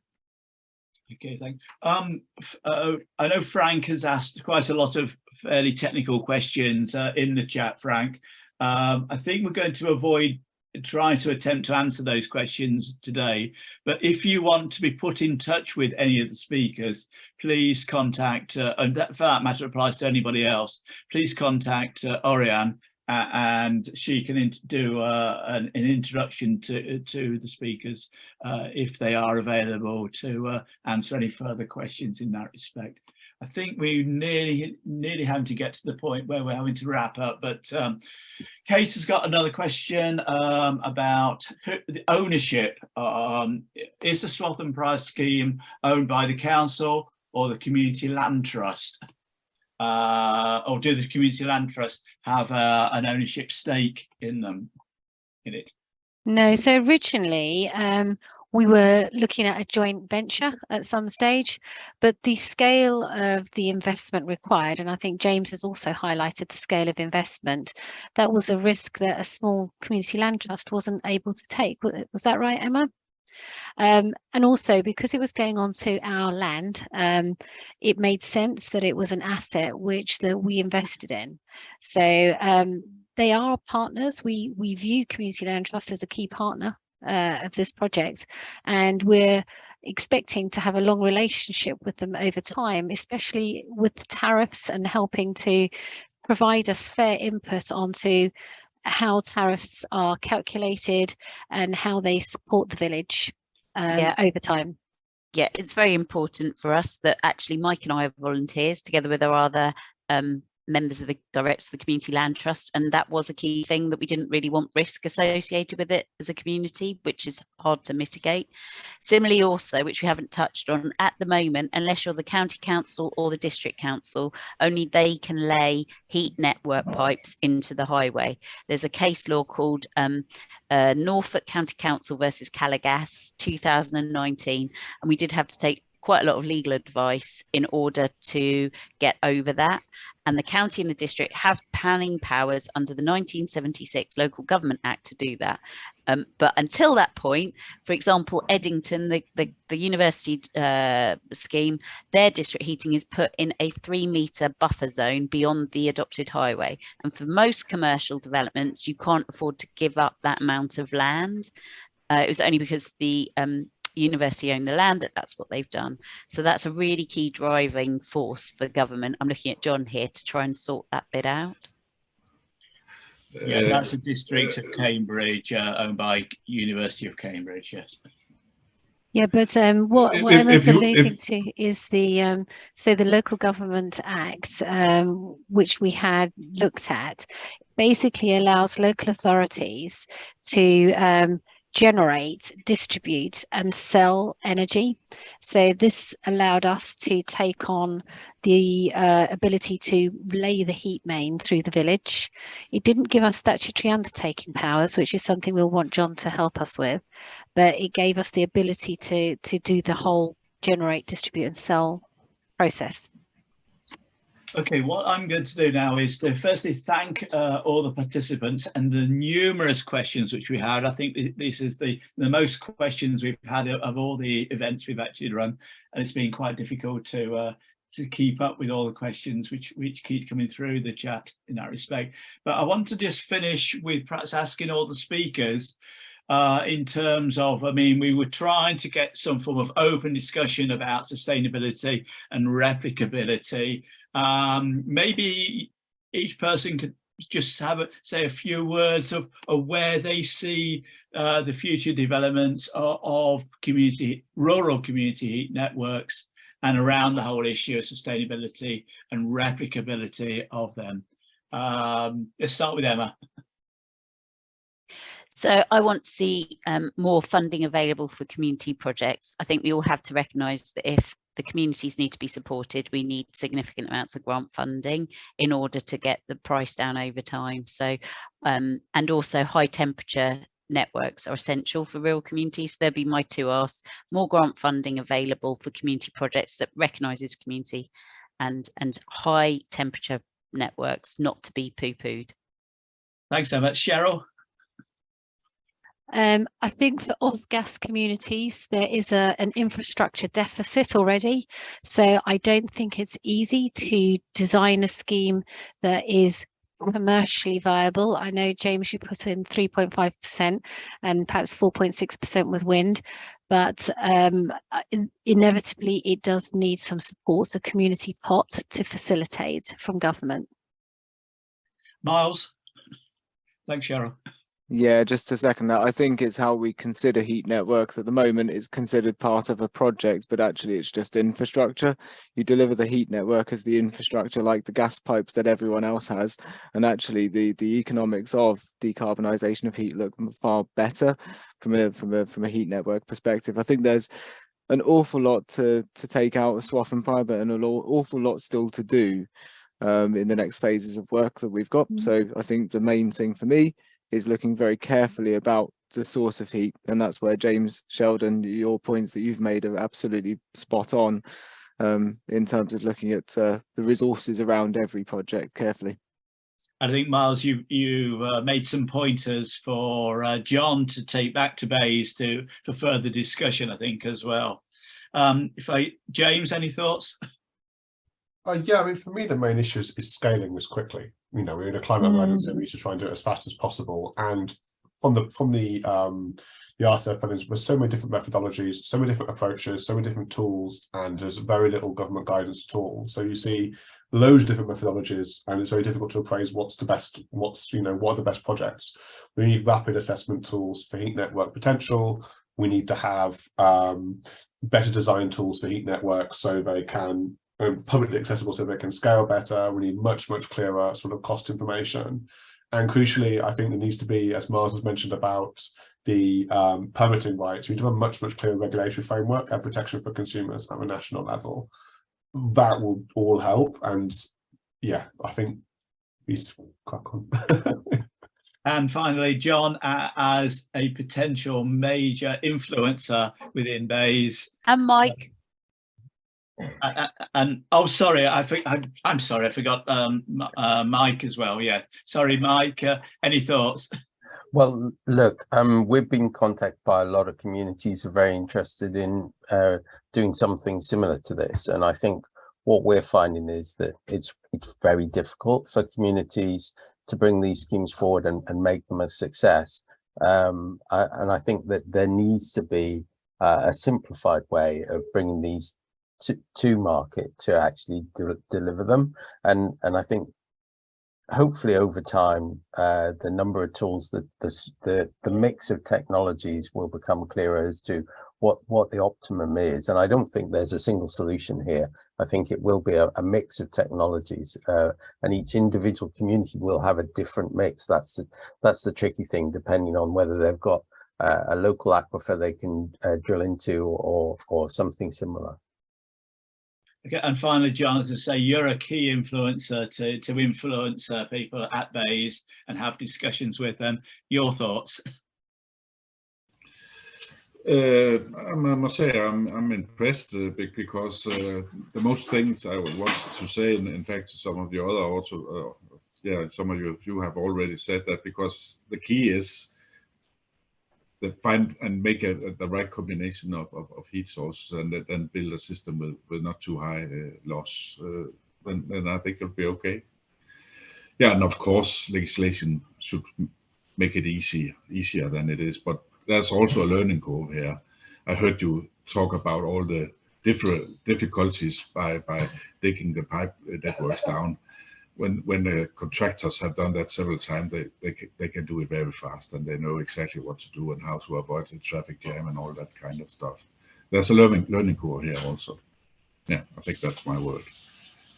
Speaker 2: Okay, thanks. I know Frank has asked quite a lot of fairly technical questions in the chat, Frank. I think we're going to avoid trying to attempt to answer those questions today, but if you want to be put in touch with any of the speakers, please contact, and that, for that matter applies to anybody else, please contact Auriane, and she can do an introduction to the speakers if they are available to answer any further questions in that respect. I think we nearly having to get to the point where we're having to wrap up, but Kate has got another question about the ownership. Is the Swaffham Prize scheme owned by the council or the Community Land Trust? Or do the Community Land Trust have an ownership stake in it? No,
Speaker 4: so originally we were looking at a joint venture at some stage, but the scale of the investment required, and I think James has also highlighted the scale of investment, that was a risk that a small community land trust wasn't able to take. Was that right, Emma? And also because it was going on to our land, it made sense that it was an asset which we invested in. So they are partners. We view Community Land Trust as a key partner of this project, and we're expecting to have a long relationship with them over time, especially with the tariffs, and helping to provide us fair input onto how tariffs are calculated and how they support the village over time.
Speaker 3: Yeah, it's very important for us that actually Mike and I are volunteers together with our other members of the directors of the Community Land Trust, and that was a key thing, that we didn't really want risk associated with it as a community, which is hard to mitigate. Similarly also, which we haven't touched on at the moment, unless you're the county council or the district council, only they can lay heat network pipes into the highway. There's a case law called Norfolk County Council versus Calagas 2019, and we did have to take quite a lot of legal advice in order to get over that. And the county and the district have planning powers under the 1976 Local Government Act to do that. But until that point, for example, Eddington, the university scheme, their district heating is put in a 3-metre buffer zone beyond the adopted highway. And for most commercial developments, you can't afford to give up that amount of land. It was only because the university owned the land that's what they've done. So that's a really key driving force for government. I'm looking at John here to try and sort that bit out.
Speaker 2: Yeah, that's the districts of Cambridge, owned by University of Cambridge. Yes.
Speaker 4: Yeah, but what Emma's alluding to is the so the Local Government Act, which we had looked at, basically allows local authorities to generate, distribute and sell energy. So this allowed us to take on the ability to lay the heat main through the village. It didn't give us statutory undertaking powers, which is something we'll want John to help us with, but it gave us the ability to do the whole generate, distribute and sell process.
Speaker 2: Okay, what I'm going to do now is to firstly thank all the participants and the numerous questions which we had. I think this is the most questions we've had of all the events we've actually run, and it's been quite difficult to keep up with all the questions which keep coming through the chat in that respect. But I want to just finish with perhaps asking all the speakers in terms of, I mean, we were trying to get some form of open discussion about sustainability and replicability. Maybe each person could just say a few words of where they see the future developments of rural community heat networks and around the whole issue of sustainability and replicability of them. Let's start with Emma.
Speaker 3: So I want to see more funding available for community projects. I think we all have to recognise that if the communities need to be supported, we need significant amounts of grant funding in order to get the price down over time. So, and also high temperature networks are essential for rural communities. There'd be my 2 asks: more grant funding available for community projects that recognises community, and high temperature networks not to be poo-pooed. Thanks so much.
Speaker 2: Sherill?
Speaker 4: I think for off-gas communities, there is an infrastructure deficit already. So I don't think it's easy to design a scheme that is commercially viable. I know, James, you put in 3.5% and perhaps 4.6% with wind, but inevitably it does need some support, a community pot to facilitate from government.
Speaker 2: Miles? Thanks, Sherill.
Speaker 5: Yeah, just to second that, I think it's how we consider heat networks at the moment. It's considered part of a project, but actually it's just infrastructure. You deliver the heat network as the infrastructure, like the gas pipes that everyone else has. And actually the economics of decarbonisation of heat look far better from a heat network perspective. I think there's an awful lot to take out of Swaffham Private and an awful lot still to do in the next phases of work that we've got. So I think the main thing for me is looking very carefully about the source of heat, and that's where James, Sheldon, your points that you've made are absolutely spot on in terms of looking at the resources around every project carefully.
Speaker 2: I think, Miles, you made some pointers for John to take back to BEIS for further discussion, I think, as well. James, any thoughts?
Speaker 7: Yeah, I mean, for me, the main issue is scaling this quickly. You know, we're in a climate emergency, we need to try and do it as fast as possible. And from the RCF funding, there's so many different methodologies, so many different approaches, so many different tools, and there's very little government guidance at all. So you see loads of different methodologies, and it's very difficult to appraise what are the best projects. We need rapid assessment tools for heat network potential. We need to have better design tools for heat networks so they can publicly accessible so they can scale better. We need much clearer sort of cost information. And crucially, I think there needs to be, as Miles has mentioned about the permitting rights, we need to have a much clearer regulatory framework and protection for consumers at the national level. That will all help. And yeah, I think we just crack on.
Speaker 2: And finally, John, as a potential major influencer within BEIS.
Speaker 3: And Mike.
Speaker 2: And oh, sorry, I'm sorry, I forgot Mike as well. Yeah, sorry, Mike. Any thoughts?
Speaker 6: Well, look, we've been contacted by a lot of communities who are very interested in doing something similar to this, and I think what we're finding is that it's very difficult for communities to bring these schemes forward and make them a success. And I think that there needs to be a simplified way of bringing these to market to actually deliver them. And I think hopefully over time, the number of tools, the mix of technologies will become clearer as to what the optimum is. And I don't think there's a single solution here. I think it will be a mix of technologies, and each individual community will have a different mix. That's the tricky thing, depending on whether they've got a local aquifer they can drill into or something similar.
Speaker 2: Okay, and finally, John, as I say, you're a key influencer to influence people at BEIS and have discussions with them. Your thoughts?
Speaker 8: I must say I'm impressed because the most things I wanted to say, and in fact some of the other also, some of you have already said that, because the key is that find and make the right combination of heat sources, and then build a system with not too high loss. Then I think it'll be okay. Yeah, and of course legislation should make it easier than it is, but there's also a learning curve here. I heard you talk about all the different difficulties by digging the pipe networks down. When the contractors have done that several times, they can do it very fast, and they know exactly what to do and how to avoid the traffic jam and all that kind of stuff. There's a learning curve here also. Yeah, I think that's my word.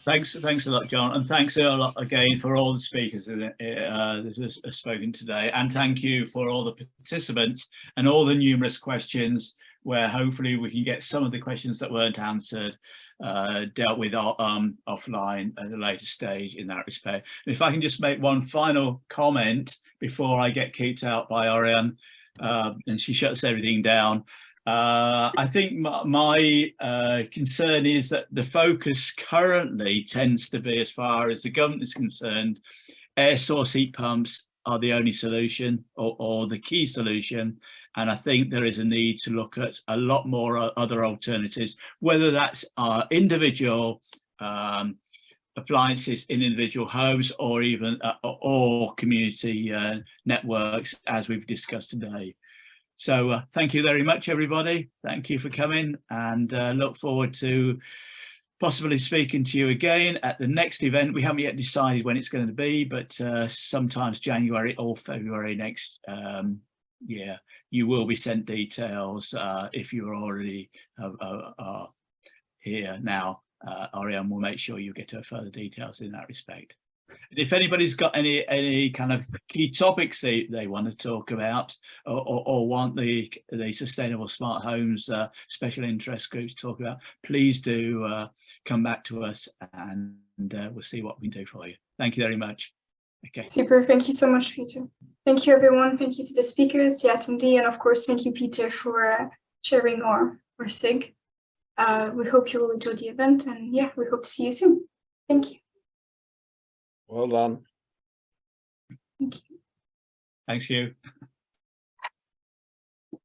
Speaker 2: Thanks a lot, John, and thanks a lot again for all the speakers that have spoken today, and thank you for all the participants and all the numerous questions, where hopefully we can get some of the questions that weren't answered dealt with offline at a later stage in that respect. And if I can just make one final comment before I get kicked out by Auriane, and she shuts everything down. I think my concern is that the focus currently tends to be, as far as the government is concerned, air source heat pumps are the only solution or the key solution. And I think there is a need to look at a lot more other alternatives, whether that's individual appliances in individual homes, or even or community networks, as we've discussed today. So thank you very much, everybody. Thank you for coming, and look forward to possibly speaking to you again at the next event. We haven't yet decided when it's going to be, but sometimes January or February next year. You will be sent details if you're already here now. Auriane will make sure you get further details in that respect. And if anybody's got any kind of key topics they want to talk about, or want the Sustainable Smart Homes special interest groups to talk about, please do come back to us, and we'll see what we can do for you. Thank you very much. Okay.
Speaker 1: Super. Thank you so much, Peter. Thank you, everyone. Thank you to the speakers, the attendee, and of course, thank you, Peter, for sharing our SIG. We hope you will enjoy the event, and yeah, we hope to see you soon. Thank you.
Speaker 9: Well done.
Speaker 1: Thank you.
Speaker 2: Thanks you.